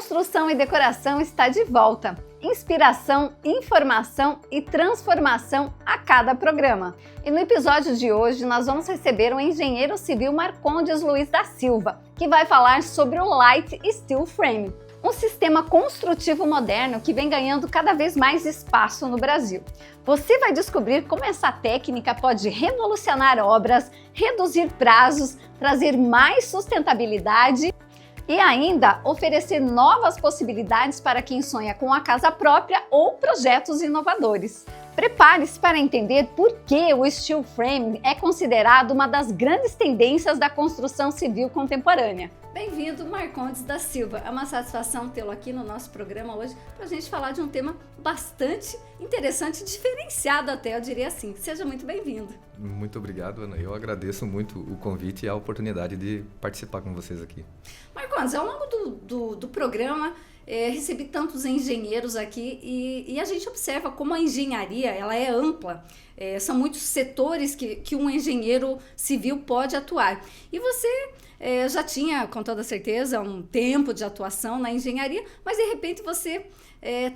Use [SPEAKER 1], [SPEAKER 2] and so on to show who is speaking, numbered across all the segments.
[SPEAKER 1] Construção e Decoração está de volta. Inspiração, informação e transformação a cada programa. E no episódio de hoje nós vamos receber o engenheiro civil Marcondes Luiz da Silva, que vai falar sobre o Light Steel Frame, um sistema construtivo moderno que vem ganhando cada vez mais espaço no Brasil. Você vai descobrir como essa técnica pode revolucionar obras, reduzir prazos, trazer mais sustentabilidade e ainda oferecer novas possibilidades para quem sonha com a casa própria ou projetos inovadores. Prepare-se para entender por que o steel frame é considerado uma das grandes tendências da construção civil contemporânea. Bem-vindo, Marcondes da Silva. É uma satisfação tê-lo aqui no nosso programa hoje para a gente falar de um tema bastante interessante, diferenciado até, eu diria assim. Seja muito bem-vindo.
[SPEAKER 2] Muito obrigado, Ana. Eu agradeço muito o convite e a oportunidade de participar com vocês aqui.
[SPEAKER 1] Marcondes, ao longo do programa, recebi tantos engenheiros aqui e a gente observa como a engenharia ela é ampla. São muitos setores que um engenheiro civil pode atuar. E você já tinha, com toda certeza, um tempo de atuação na engenharia, mas de repente você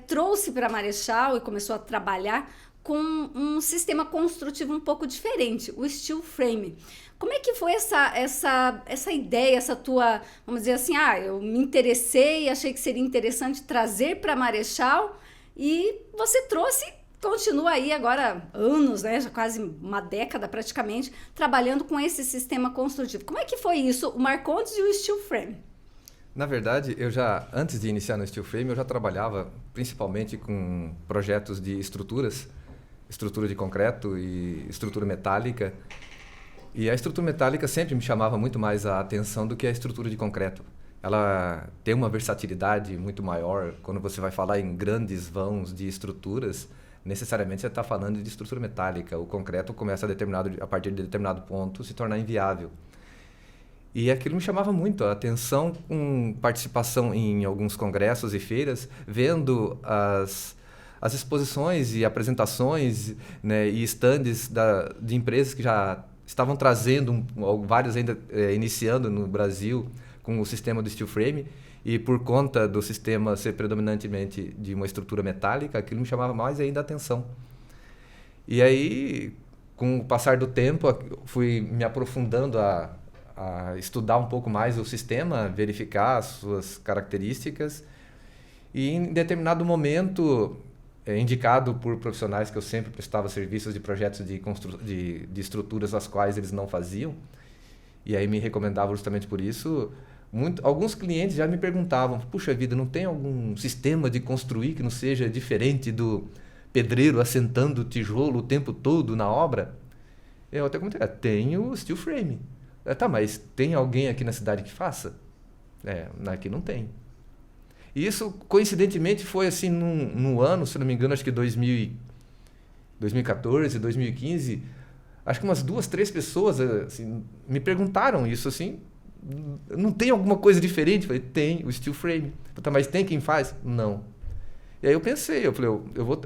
[SPEAKER 1] trouxe para Marechal e começou a trabalhar com um sistema construtivo um pouco diferente, o steel frame. Como é que foi essa ideia, essa tua, vamos dizer assim, eu me interessei, achei que seria interessante trazer para Marechal e você trouxe, continua aí agora anos, né, já quase uma década praticamente, trabalhando com esse sistema construtivo. Como é que foi isso, o Marcondes e o steel frame?
[SPEAKER 2] Na verdade, antes de iniciar no steel frame, eu já trabalhava principalmente com projetos de estrutura de concreto e estrutura metálica. E a estrutura metálica sempre me chamava muito mais a atenção do que a estrutura de concreto. Ela tem uma versatilidade muito maior. Quando você vai falar em grandes vãos de estruturas, necessariamente você está falando de estrutura metálica. O concreto começa a partir de determinado ponto, se tornar inviável. E aquilo me chamava muito a atenção, com participação em alguns congressos e feiras, vendo as exposições e apresentações, né, e estandes de empresas que já estavam trazendo, vários ainda iniciando no Brasil com o sistema do steel frame, e por conta do sistema ser predominantemente de uma estrutura metálica, aquilo me chamava mais ainda a atenção. E aí, com o passar do tempo, fui me aprofundando a estudar um pouco mais o sistema, verificar as suas características, e em determinado momento, indicado por profissionais que eu sempre prestava serviços de projetos de estruturas as quais eles não faziam, e aí me recomendavam justamente por isso. Alguns clientes já me perguntavam, puxa vida, não tem algum sistema de construir que não seja diferente do pedreiro assentando tijolo o tempo todo na obra? Eu até comentei, tem o steel frame. Tá, mas tem alguém aqui na cidade que faça? Aqui não tem. E isso, coincidentemente, foi assim num ano, se não me engano, acho que 2014, 2015, acho que umas 2, 3 pessoas assim, me perguntaram isso, assim, não tem alguma coisa diferente? Eu falei, tem o steel frame. Tá, mas tem quem faz? Não. E aí eu falei,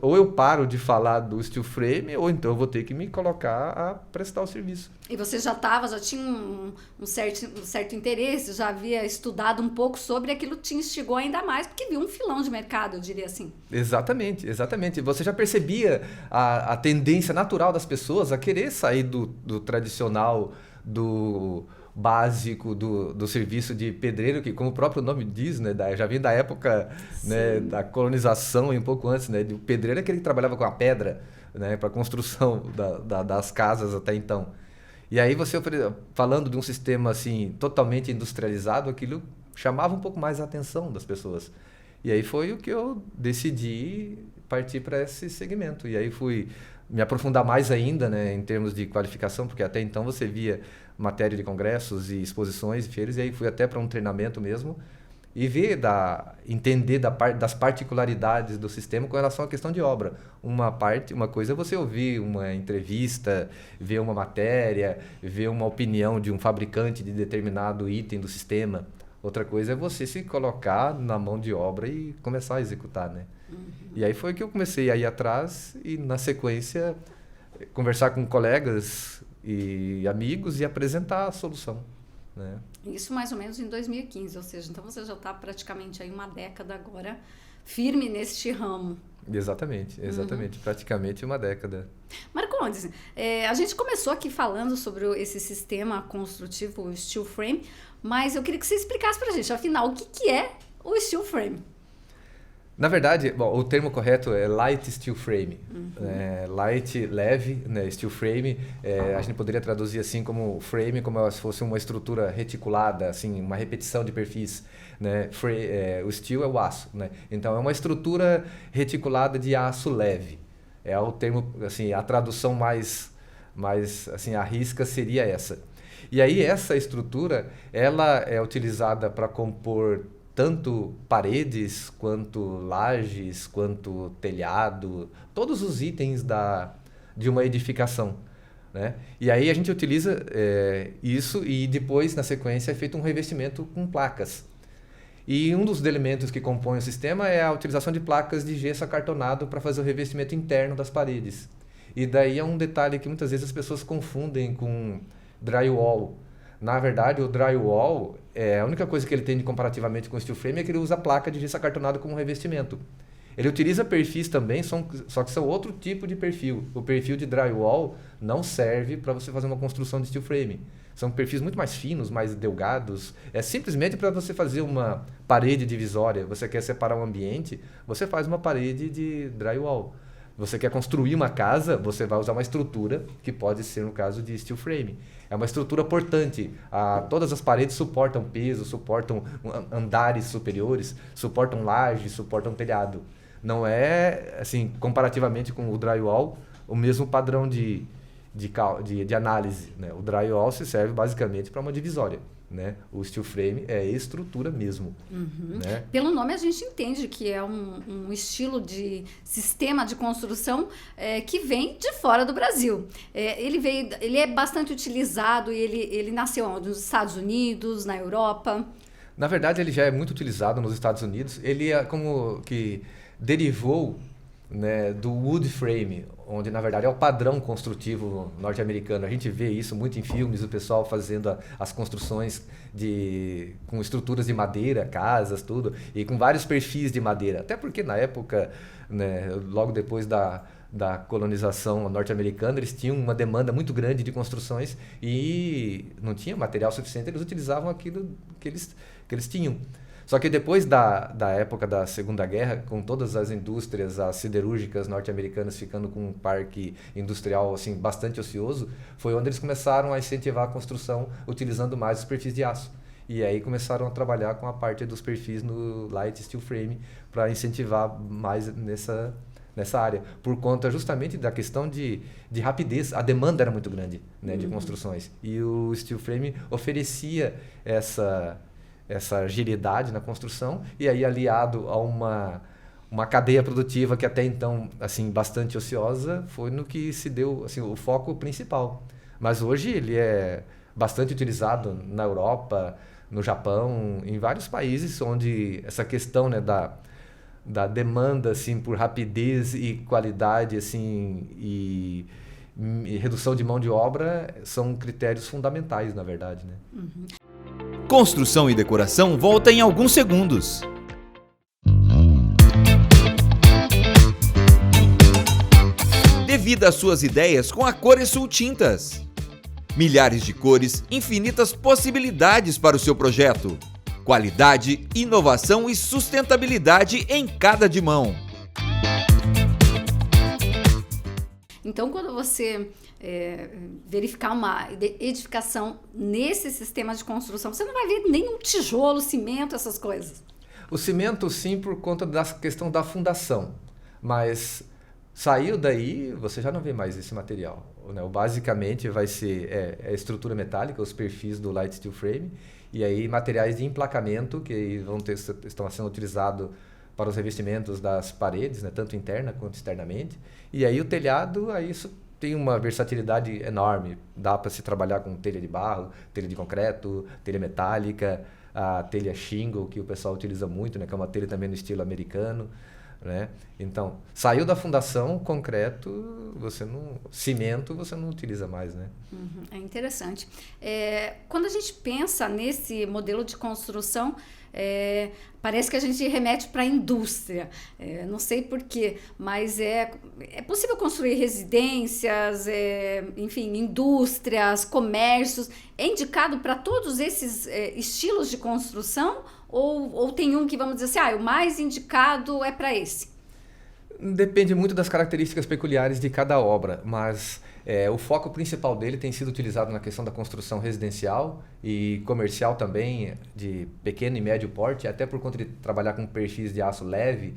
[SPEAKER 2] ou eu paro de falar do steel frame, ou então eu vou ter que me colocar a prestar o serviço.
[SPEAKER 1] E você já tinha um certo interesse, já havia estudado um pouco sobre aquilo, te instigou ainda mais, porque viu um filão de mercado, eu diria assim.
[SPEAKER 2] Exatamente, exatamente. Você já percebia a tendência natural das pessoas a querer sair do tradicional, do básico do serviço de pedreiro, que como o próprio nome diz, né, já vem da época, né, da colonização e um pouco antes, né, o pedreiro é aquele que trabalhava com a pedra, né, para a construção das casas até então. E aí você, falando de um sistema assim totalmente industrializado, aquilo chamava um pouco mais a atenção das pessoas. E aí foi o que eu decidi partir para esse segmento. E aí fui me aprofundar mais ainda, né, em termos de qualificação, porque até então você via matéria de congressos e exposições e feiras, e aí fui até para um treinamento mesmo e entender das particularidades do sistema com relação à questão de obra. Uma coisa é você ouvir uma entrevista, ver uma matéria, ver uma opinião de um fabricante de determinado item do sistema. Outra coisa é você se colocar na mão de obra e começar a executar, né? Uhum. E aí foi que eu comecei a ir atrás e, na sequência, conversar com colegas e amigos e apresentar a solução. né?
[SPEAKER 1] Isso mais ou menos em 2015, ou seja, então você já está praticamente aí uma década agora firme neste ramo.
[SPEAKER 2] Exatamente, praticamente uma década.
[SPEAKER 1] Marcondes, a gente começou aqui falando sobre esse sistema construtivo, o steel frame, mas eu queria que você explicasse para a gente, afinal, o que é o steel frame?
[SPEAKER 2] Na verdade, bom, o termo correto é light steel frame. Light, leve, né, steel frame. A gente poderia traduzir assim como frame, como se fosse uma estrutura reticulada, assim, uma repetição de perfis. Né? O steel é o aço. Né? Então, é uma estrutura reticulada de aço leve. É o termo, assim, a tradução mais assim, à risca seria essa. E aí, essa estrutura, ela é utilizada para compor tanto paredes, quanto lajes, quanto telhado, todos os itens de uma edificação. Né? E aí a gente utiliza isso e depois, na sequência, é feito um revestimento com placas. E um dos elementos que compõem o sistema é a utilização de placas de gesso acartonado para fazer o revestimento interno das paredes. E daí é um detalhe que muitas vezes as pessoas confundem com drywall. Na verdade, o drywall, a única coisa que ele tem comparativamente com o steel frame é que ele usa a placa de gesso acartonado como revestimento. Ele utiliza perfis também, só que são outro tipo de perfil. O perfil de drywall não serve para você fazer uma construção de steel frame. São perfis muito mais finos, mais delgados. É simplesmente para você fazer uma parede divisória. Você quer separar um ambiente, você faz uma parede de drywall. Você quer construir uma casa, você vai usar uma estrutura, que pode ser no caso de steel frame. É uma estrutura portante. Todas as paredes suportam peso, suportam andares superiores, suportam laje, suportam telhado. Não é, assim, comparativamente com o drywall, o mesmo padrão de análise. Né? O drywall se serve basicamente para uma divisória. Né? O steel frame é estrutura mesmo. Né?
[SPEAKER 1] Pelo nome a gente entende que é um estilo de sistema de construção que vem de fora do Brasil. Ele é bastante utilizado e ele nasceu onde? Nos Estados Unidos, na Europa?
[SPEAKER 2] Na verdade, ele já é muito utilizado nos Estados Unidos. Ele é como que derivou, né, do wood frame, onde na verdade é o padrão construtivo norte-americano. A gente vê isso muito em filmes, o pessoal fazendo as construções com estruturas de madeira, casas, tudo, e com vários perfis de madeira. Até porque na época, né, logo depois da colonização norte-americana, eles tinham uma demanda muito grande de construções e não tinha material suficiente, eles utilizavam aquilo que eles tinham. Só que depois da época da Segunda Guerra, com todas as indústrias, as siderúrgicas norte-americanas ficando com um parque industrial assim, bastante ocioso, foi onde eles começaram a incentivar a construção utilizando mais os perfis de aço. E aí começaram a trabalhar com a parte dos perfis no light steel frame para incentivar mais nessa área, por conta justamente da questão de rapidez. A demanda era muito grande, né, de construções. E o steel frame oferecia essa agilidade na construção, e aí aliado a uma cadeia produtiva que até então, assim, bastante ociosa, foi no que se deu, assim, o foco principal. Mas hoje ele é bastante utilizado na Europa, no Japão, em vários países onde essa questão, né, da demanda, assim, por rapidez e qualidade, assim, e redução de mão de obra são critérios fundamentais, na verdade, né?
[SPEAKER 3] Construção e decoração volta em alguns segundos. Dê vida às suas ideias com a Coresul Tintas. Milhares de cores, infinitas possibilidades para o seu projeto. Qualidade, inovação e sustentabilidade em cada dimão.
[SPEAKER 1] Então, quando você verificar uma edificação nesse sistema de construção, você não vai ver nenhum tijolo, cimento, essas coisas.
[SPEAKER 2] O cimento, sim, por conta da questão da fundação. Mas saiu daí, você já não vê mais esse material. Né? Basicamente, vai ser a estrutura metálica, os perfis do light steel frame, e aí materiais de emplacamento que estão sendo utilizados para os revestimentos das paredes, né? Tanto interna quanto externamente. E aí o telhado, aí isso tem uma versatilidade enorme. Dá para se trabalhar com telha de barro, telha de concreto, telha metálica, a telha shingle, que o pessoal utiliza muito, né? Que é uma telha também no estilo americano. né? Então, saiu da fundação, concreto, cimento você não utiliza mais, né?
[SPEAKER 1] É interessante. Quando a gente pensa nesse modelo de construção, parece que a gente remete para a indústria. Não sei porquê, mas é possível construir residências, enfim, indústrias, comércios. É indicado para todos esses estilos de construção? Ou tem um que, vamos dizer assim, o mais indicado é para esse?
[SPEAKER 2] Depende muito das características peculiares de cada obra, mas o foco principal dele tem sido utilizado na questão da construção residencial e comercial também, de pequeno e médio porte, até por conta de trabalhar com perfis de aço leve.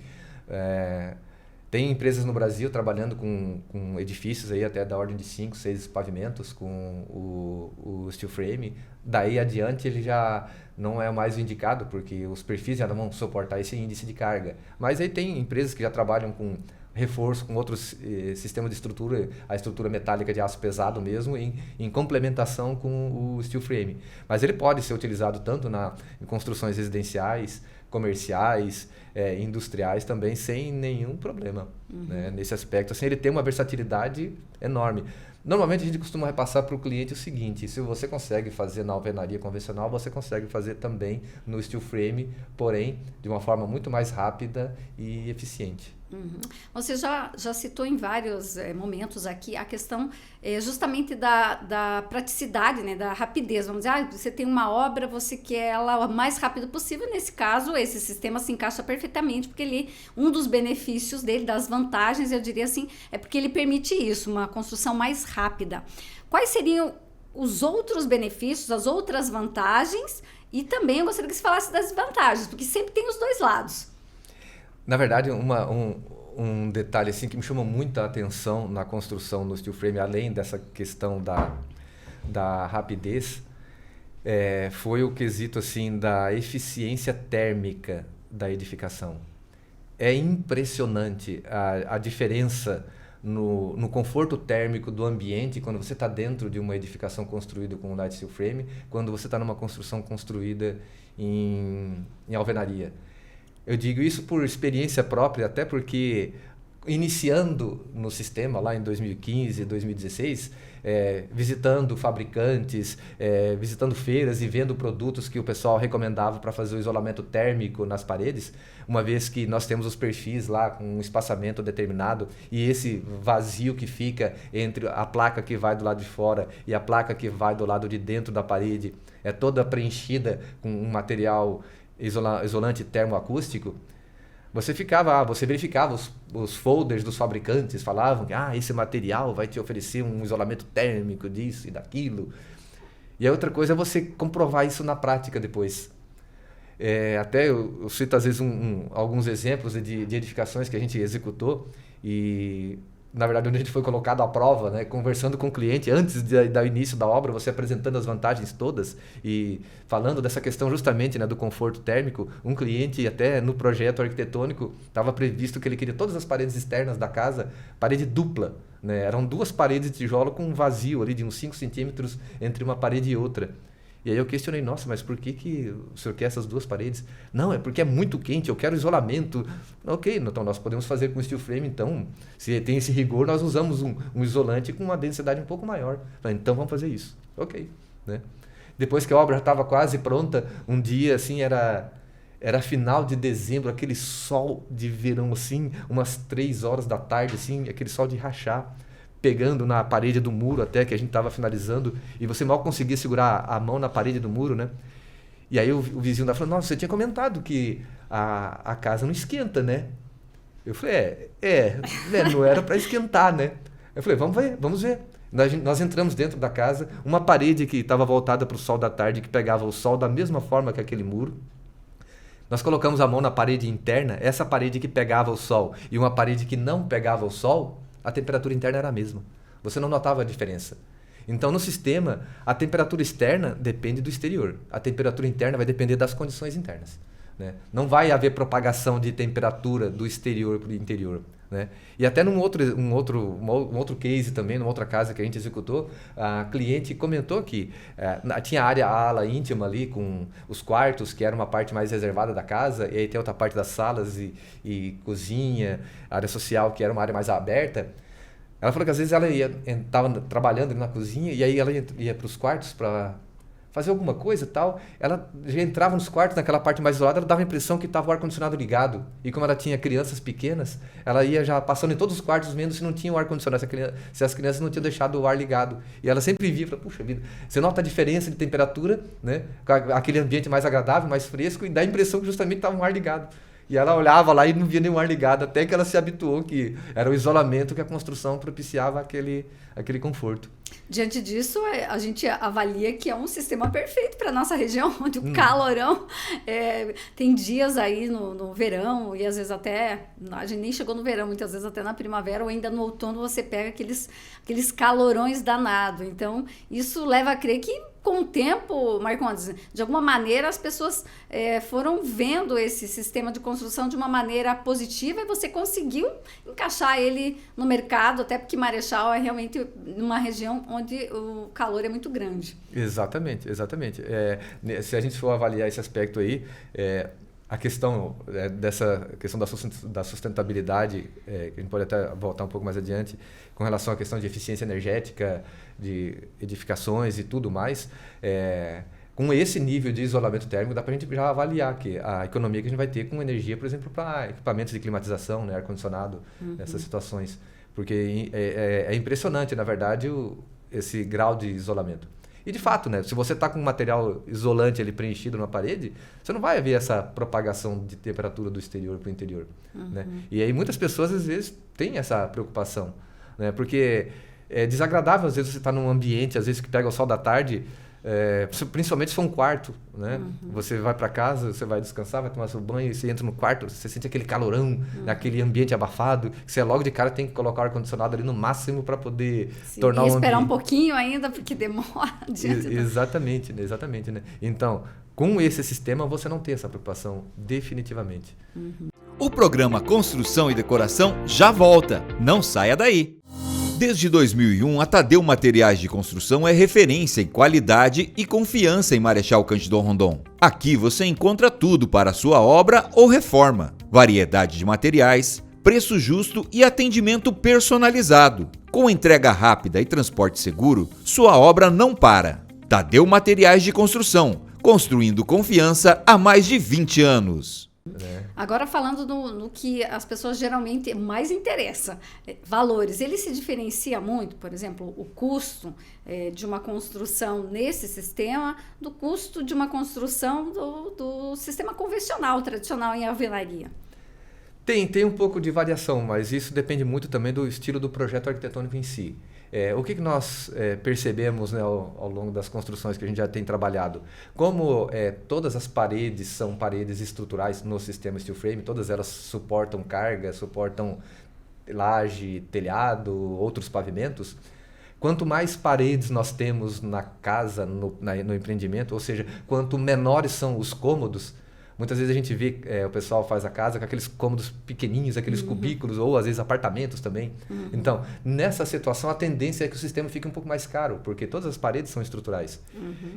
[SPEAKER 2] Tem empresas no Brasil trabalhando com edifícios aí até da ordem de 5, 6 pavimentos com o steel frame. Daí adiante ele já não é mais o indicado, porque os perfis já não vão suportar esse índice de carga. Mas aí tem empresas que já trabalham com reforço, com outros sistemas de estrutura, a estrutura metálica de aço pesado mesmo, em complementação com o steel frame. Mas ele pode ser utilizado tanto em construções residenciais, comerciais, industriais também, sem nenhum problema, né? Nesse aspecto. Assim, ele tem uma versatilidade enorme. Normalmente a gente costuma repassar para o cliente o seguinte: se você consegue fazer na alvenaria convencional, você consegue fazer também no steel frame, porém de uma forma muito mais rápida e eficiente.
[SPEAKER 1] Você já citou em vários momentos aqui a questão justamente da praticidade, né, da rapidez. Vamos dizer, você tem uma obra, você quer ela o mais rápido possível. Nesse caso, esse sistema se encaixa perfeitamente, porque um dos benefícios dele, das vantagens, eu diria assim, é porque ele permite isso, uma construção mais rápida. Quais seriam os outros benefícios, as outras vantagens? E também eu gostaria que você falasse das vantagens, porque sempre tem os dois lados.
[SPEAKER 2] Na verdade, um detalhe assim que me chamou muita atenção na construção no steel frame, além dessa questão da rapidez, foi o quesito assim da eficiência térmica da edificação. É impressionante a diferença no conforto térmico do ambiente quando você está dentro de uma edificação construída com light steel frame, quando você está numa construção construída em alvenaria. Eu digo isso por experiência própria, até porque iniciando no sistema lá em 2015, 2016, visitando fabricantes, visitando feiras e vendo produtos que o pessoal recomendava para fazer o isolamento térmico nas paredes, uma vez que nós temos os perfis lá com um espaçamento determinado e esse vazio que fica entre a placa que vai do lado de fora e a placa que vai do lado de dentro da parede é toda preenchida com um material isolante termoacústico, você verificava os folders dos fabricantes, falavam que esse material vai te oferecer um isolamento térmico disso e daquilo. E a outra coisa é você comprovar isso na prática depois. Até eu cito às vezes alguns exemplos de edificações que a gente executou e, na verdade, onde a gente foi colocado à prova, né, conversando com o cliente antes do início da obra, você apresentando as vantagens todas e falando dessa questão justamente, né, do conforto térmico. Um cliente, até no projeto arquitetônico, estava previsto que ele queria todas as paredes externas da casa, parede dupla, né? Eram 2 paredes de tijolo com um vazio ali de uns 5 centímetros entre uma parede e outra. E aí eu questionei, nossa, mas por que o senhor quer essas 2 paredes? Não, é porque é muito quente, eu quero isolamento. Ok, então nós podemos fazer com steel frame, então, se tem esse rigor, nós usamos um isolante com uma densidade um pouco maior. Então vamos fazer isso. Ok, né? Depois que a obra já estava quase pronta, um dia, assim, era final de dezembro, aquele sol de verão, assim, umas 3 horas da tarde, assim, aquele sol de rachar, pegando na parede do muro até que a gente estava finalizando, e você mal conseguia segurar a mão na parede do muro, né? E aí o vizinho da falou, nossa, você tinha comentado que a casa não esquenta, né? Eu falei, não era para esquentar, né? Eu falei, vamos ver. Nós entramos dentro da casa, uma parede que estava voltada para o sol da tarde, que pegava o sol da mesma forma que aquele muro. Nós colocamos a mão na parede interna, essa parede que pegava o sol e uma parede que não pegava o sol, a temperatura interna era a mesma. Você não notava a diferença. Então, no sistema, a temperatura externa depende do exterior. A temperatura interna vai depender das condições internas, né? Não vai haver propagação de temperatura do exterior para o interior. né? E até um outro case também, numa outra casa que a gente executou, a cliente comentou que tinha a ala íntima ali com os quartos, que era uma parte mais reservada da casa, e aí tem outra parte das salas e cozinha, área social, que era uma área mais aberta. Ela falou que às vezes ela estava trabalhando ali na cozinha e aí ela ia para os quartos para fazer alguma coisa e tal, ela já entrava nos quartos, naquela parte mais isolada, ela dava a impressão que estava o ar-condicionado ligado. E como ela tinha crianças pequenas, ela ia já passando em todos os quartos, vendo se não tinha o ar-condicionado, se as crianças não tinham deixado o ar ligado. E ela sempre via, falava, puxa vida, você nota a diferença de temperatura, né? Aquele ambiente mais agradável, mais fresco, e dá a impressão que justamente estava um ar ligado. E ela olhava lá e não via nenhum ar ligado, até que ela se habituou que era o isolamento que a construção propiciava aquele conforto.
[SPEAKER 1] Diante disso, a gente avalia que é um sistema perfeito para a nossa região, onde o calorão tem dias aí no verão, e às vezes até, a gente nem chegou no verão, muitas vezes até na primavera, ou ainda no outono você pega aqueles calorões danados. Então, isso leva a crer que com o tempo, Marcondes, de alguma maneira as pessoas foram vendo esse sistema de construção de uma maneira positiva e você conseguiu encaixar ele no mercado, até porque Marechal é realmente uma região onde o calor é muito grande.
[SPEAKER 2] Exatamente. Se a gente for avaliar esse aspecto aí, a questão dessa questão da sustentabilidade, que a gente pode até voltar um pouco mais adiante, com relação à questão de eficiência energética, de edificações e tudo mais, com esse nível de isolamento térmico, dá para a gente já avaliar que a economia que a gente vai ter com energia, por exemplo, para equipamentos de climatização, né, ar-condicionado, nessas situações. Porque é impressionante, na verdade, esse grau de isolamento. E de fato, né, se você está com um material isolante ali preenchido na parede, você não vai ver essa propagação de temperatura do exterior para o interior. Né? E aí muitas pessoas às vezes têm essa preocupação, né? Porque é desagradável às vezes você estar num ambiente, às vezes que pega o sol da tarde, principalmente se for um quarto, né? Você vai para casa, você vai descansar, vai tomar seu banho, e você entra no quarto, você sente aquele calorão, aquele ambiente abafado, que você logo de cara tem que colocar o ar-condicionado ali no máximo para poder tornar o ambiente...
[SPEAKER 1] esperar um pouquinho ainda, porque demora.
[SPEAKER 2] Exatamente, né? Então, com esse sistema você não tem essa preocupação, definitivamente.
[SPEAKER 3] O programa Construção e Decoração já volta, não saia daí! Desde 2001, a Tadeu Materiais de Construção é referência em qualidade e confiança em Marechal Cândido Rondon. Aqui você encontra tudo para a sua obra ou reforma. Variedade de materiais, preço justo e atendimento personalizado. Com entrega rápida e transporte seguro, sua obra não para. Tadeu Materiais de Construção, construindo confiança há mais de 20 anos.
[SPEAKER 1] Agora falando no que as pessoas geralmente mais interessa, valores, ele se diferencia muito, por exemplo, o custo de uma construção nesse sistema do custo de uma construção do sistema convencional, tradicional em alvenaria?
[SPEAKER 2] Tem um pouco de variação, mas isso depende muito também do estilo do projeto arquitetônico em si. O que nós percebemos, né, ao longo das construções que a gente já tem trabalhado? Como todas as paredes são paredes estruturais no sistema steel frame, todas elas suportam carga, suportam laje, telhado, outros pavimentos. Quanto mais paredes nós temos na casa, no empreendimento, ou seja, quanto menores são os cômodos, muitas vezes a gente vê, o pessoal faz a casa com aqueles cômodos pequenininhos, aqueles cubículos, ou às vezes apartamentos também. Então, nessa situação, a tendência é que o sistema fique um pouco mais caro, porque todas as paredes são estruturais.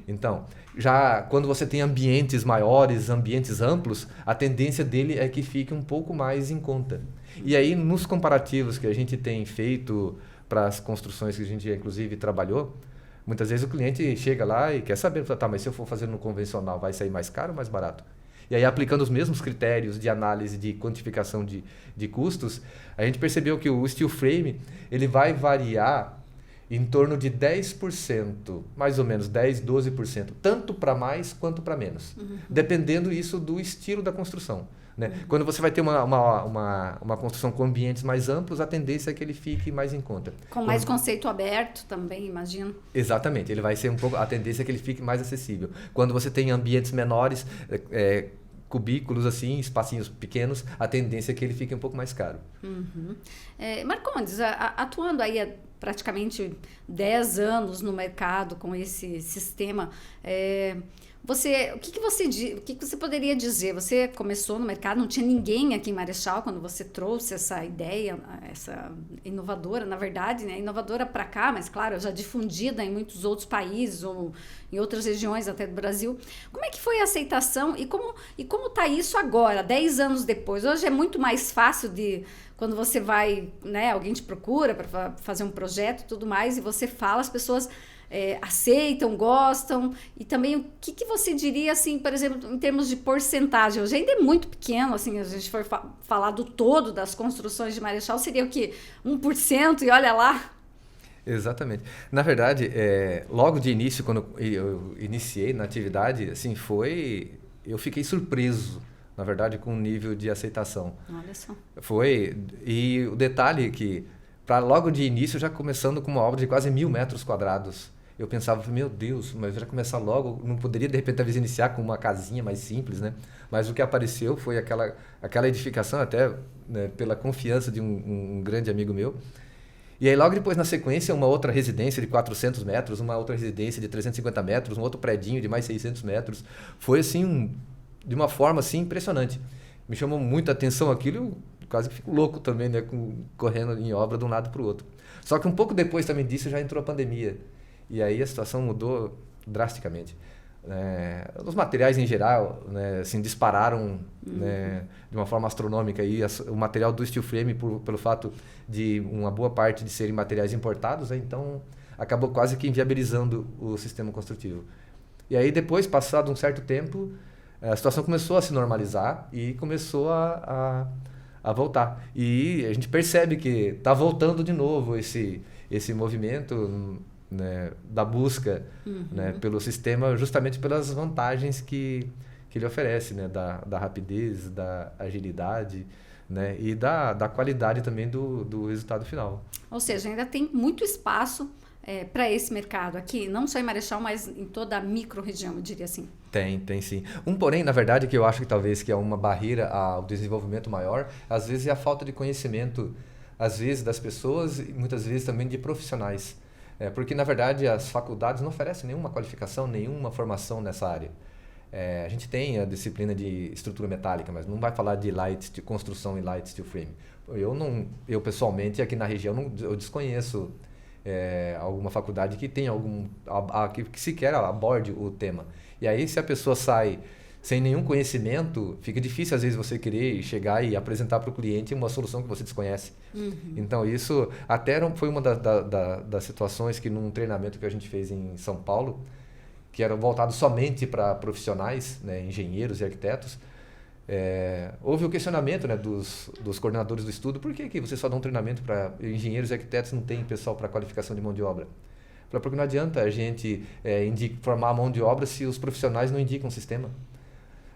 [SPEAKER 2] Então, já quando você tem ambientes maiores, ambientes amplos, a tendência dele é que fique um pouco mais em conta. E aí, nos comparativos que a gente tem feito para as construções que a gente, inclusive, trabalhou, muitas vezes o cliente chega lá e quer saber, tá, mas se eu for fazer no convencional, vai sair mais caro ou mais barato? E aí, aplicando os mesmos critérios de análise de quantificação de custos, a gente percebeu que o steel frame ele vai variar em torno de 10%, mais ou menos 10%, 12%, tanto para mais quanto para menos, dependendo isso do estilo da construção. Né? Quando você vai ter uma construção com ambientes mais amplos, a tendência é que ele fique mais em conta.
[SPEAKER 1] Com mais conceito aberto também, imagino.
[SPEAKER 2] Exatamente, ele vai ser a tendência é que ele fique mais acessível. Quando você tem ambientes menores, cubículos assim, espacinhos pequenos, a tendência é que ele fique um pouco mais caro.
[SPEAKER 1] Marcondes, atuando aí há praticamente 10 anos no mercado com esse sistema, o que você poderia dizer? Você começou no mercado, não tinha ninguém aqui em Marechal quando você trouxe essa ideia, essa inovadora, na verdade, né? Inovadora para cá, mas claro, já difundida em muitos outros países ou em outras regiões até do Brasil. Como é que foi a aceitação e como está isso agora, 10 anos depois? Hoje é muito mais fácil quando você vai, né, alguém te procura para fazer um projeto e tudo mais, e você fala, as pessoas aceitam, gostam. E também o que você diria, assim, por exemplo, em termos de porcentagem? Hoje ainda é muito pequeno, assim, a gente for falar do todo das construções de Marechal, seria o quê? 1% e olha lá.
[SPEAKER 2] Exatamente. Na verdade, logo de início, quando eu iniciei na atividade, assim, eu fiquei surpreso, na verdade, com o nível de aceitação.
[SPEAKER 1] Olha só.
[SPEAKER 2] E o detalhe é que, logo de início, já começando com uma obra de quase 1.000 metros quadrados, eu pensava, meu Deus, mas já começar logo, não poderia de repente talvez iniciar com uma casinha mais simples, né? Mas o que apareceu foi aquela edificação, até, né, pela confiança de um grande amigo meu. E aí logo depois, na sequência, uma outra residência de 400 metros, uma outra residência de 350 metros, um outro predinho de mais 600 metros. Foi assim, de uma forma assim, impressionante. Me chamou muita atenção aquilo, eu quase que fico louco também, né, correndo em obra de um lado para o outro. Só que um pouco depois também disso já entrou a pandemia. E aí a situação mudou drasticamente. Os materiais em geral, né, assim, dispararam, né, de uma forma astronômica. E o material do steel frame, pelo fato de uma boa parte de serem materiais importados, né, então acabou quase que inviabilizando o sistema construtivo. E aí depois, passado um certo tempo, a situação começou a se normalizar e começou a voltar. E a gente percebe que está voltando de novo esse movimento, né, da busca, né, pelo sistema, justamente pelas vantagens que ele oferece, né, da rapidez, da agilidade, né, e da qualidade também do resultado final.
[SPEAKER 1] Ou seja, ainda tem muito espaço para esse mercado aqui, não só em Marechal, mas em toda a micro-região, eu diria assim.
[SPEAKER 2] Tem sim. Porém, na verdade, que eu acho que talvez que é uma barreira ao desenvolvimento maior, às vezes é a falta de conhecimento, às vezes das pessoas e muitas vezes também de profissionais. Porque, na verdade, as faculdades não oferecem nenhuma qualificação, nenhuma formação nessa área. A gente tem a disciplina de estrutura metálica, mas não vai falar de construção em light steel frame. Eu pessoalmente, aqui na região, eu desconheço alguma faculdade que tenha que sequer aborde o tema. E aí, se a pessoa sai sem nenhum conhecimento, fica difícil às vezes você querer chegar e apresentar para o cliente uma solução que você desconhece. Então isso até foi uma das situações que num treinamento que a gente fez em São Paulo, que era voltado somente para profissionais, né, engenheiros e arquitetos, houve o questionamento, né, dos coordenadores do estudo: por que você só dá um treinamento para engenheiros e arquitetos, não tem pessoal para qualificação de mão de obra? Porque não adianta a gente formar a mão de obra se os profissionais não indicam o sistema.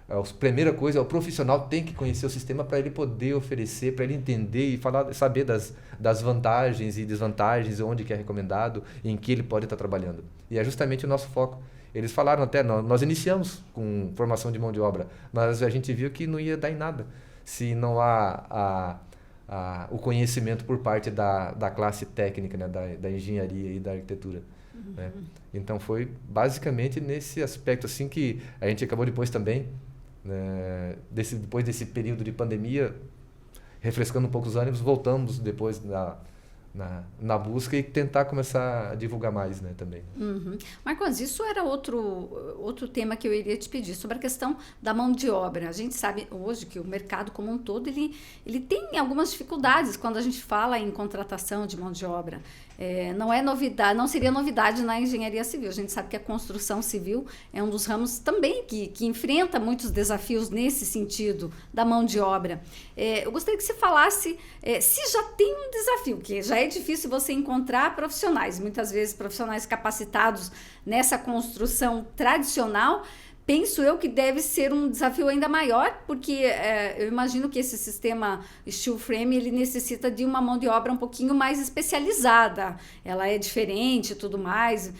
[SPEAKER 2] A primeira coisa, o profissional tem que conhecer o sistema para ele poder oferecer, para ele entender e saber das vantagens e desvantagens, onde que é recomendado, em que ele pode estar trabalhando. E é justamente o nosso foco. Eles falaram até, nós iniciamos com formação de mão de obra, mas a gente viu que não ia dar em nada se não há o conhecimento por parte da classe técnica, né, da engenharia e da arquitetura. Né? Então foi basicamente nesse aspecto assim que a gente acabou depois também, depois desse período de pandemia, refrescando um pouco os ânimos, voltamos depois na busca e tentar começar a divulgar mais, né, também.
[SPEAKER 1] Marcos, isso era outro tema que eu iria te pedir, sobre a questão da mão de obra. A gente sabe hoje que o mercado como um todo, ele tem algumas dificuldades quando a gente fala em contratação de mão de obra. Não é novidade, não seria novidade na engenharia civil. A gente sabe que a construção civil é um dos ramos também que enfrenta muitos desafios nesse sentido da mão de obra. Eu gostaria que você falasse se já tem um desafio, que já é difícil você encontrar profissionais, muitas vezes profissionais capacitados nessa construção tradicional. Penso eu que deve ser um desafio ainda maior, porque eu imagino que esse sistema steel frame ele necessita de uma mão de obra um pouquinho mais especializada. Ela é diferente e tudo mais.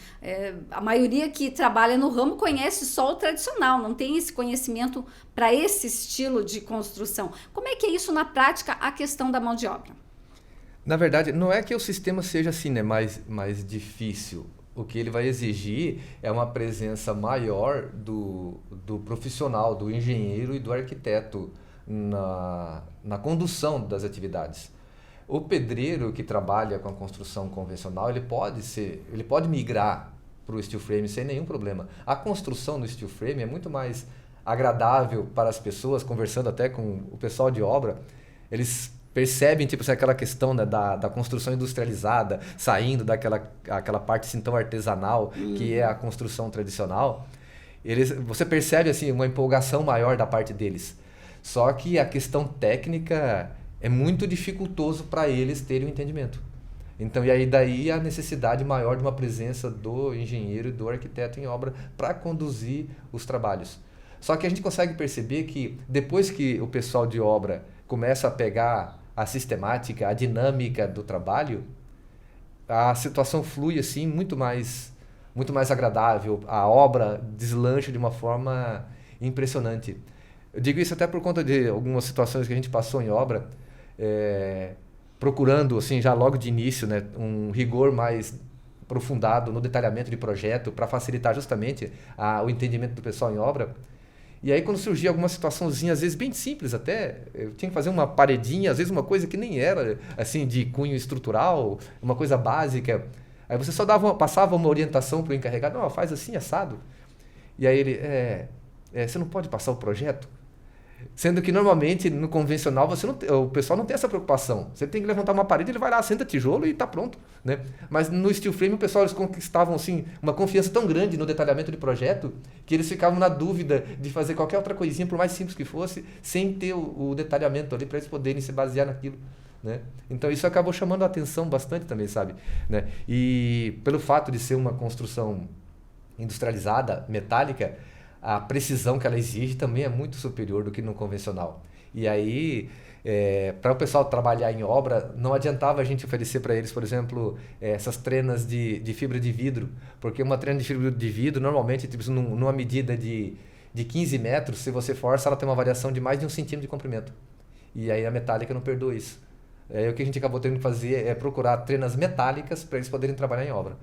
[SPEAKER 1] A maioria que trabalha no ramo conhece só o tradicional, não tem esse conhecimento para esse estilo de construção. Como é que é isso na prática, a questão da mão de obra?
[SPEAKER 2] Na verdade, não é que o sistema seja assim, né, mais difícil. O que ele vai exigir é uma presença maior do profissional, do engenheiro e do arquiteto na condução das atividades. O pedreiro que trabalha com a construção convencional, ele pode migrar para o steel frame sem nenhum problema. A construção do steel frame é muito mais agradável para as pessoas, conversando até com o pessoal de obra, eles percebem tipo assim, aquela questão, né, da construção industrializada, saindo aquela parte assim, tão artesanal que é a construção tradicional. Você percebe assim, uma empolgação maior da parte deles. Só que a questão técnica é muito dificultoso para eles terem o entendimento. Então, e aí daí a necessidade maior de uma presença do engenheiro e do arquiteto em obra para conduzir os trabalhos. Só que a gente consegue perceber que depois que o pessoal de obra começa a pegar a sistemática, a dinâmica do trabalho, a situação flui assim muito mais agradável, a obra deslancha de uma forma impressionante. Eu digo isso até por conta de algumas situações que a gente passou em obra, procurando assim já logo de início, né, um rigor mais aprofundado no detalhamento de projeto para facilitar justamente o entendimento do pessoal em obra. E aí quando surgia alguma situaçãozinha, às vezes bem simples até, eu tinha que fazer uma paredinha, às vezes uma coisa que nem era assim de cunho estrutural, uma coisa básica. Aí você só passava uma orientação para o encarregado, não, faz assim, assado. E aí ele, você não pode passar o projeto? Sendo que normalmente no convencional o pessoal não tem essa preocupação. Você tem que levantar uma parede, ele vai lá, senta tijolo e está pronto, né? Mas no steel frame o pessoal eles conquistavam assim, uma confiança tão grande no detalhamento de projeto que eles ficavam na dúvida de fazer qualquer outra coisinha, por mais simples que fosse, sem ter o detalhamento ali para eles poderem se basear naquilo, né? Então isso acabou chamando a atenção bastante também, sabe? Né? E pelo fato de ser uma construção industrializada, metálica, a precisão que ela exige também é muito superior do que no convencional. E aí, para o pessoal trabalhar em obra, não adiantava a gente oferecer para eles, por exemplo, essas trenas de fibra de vidro, porque uma trena de fibra de vidro, normalmente, tipo, numa medida de 15 metros, se você força, ela tem uma variação de mais de 1 centímetro de comprimento. E aí a metálica não perdoa isso. O que a gente acabou tendo que fazer é procurar trenas metálicas para eles poderem trabalhar em obra.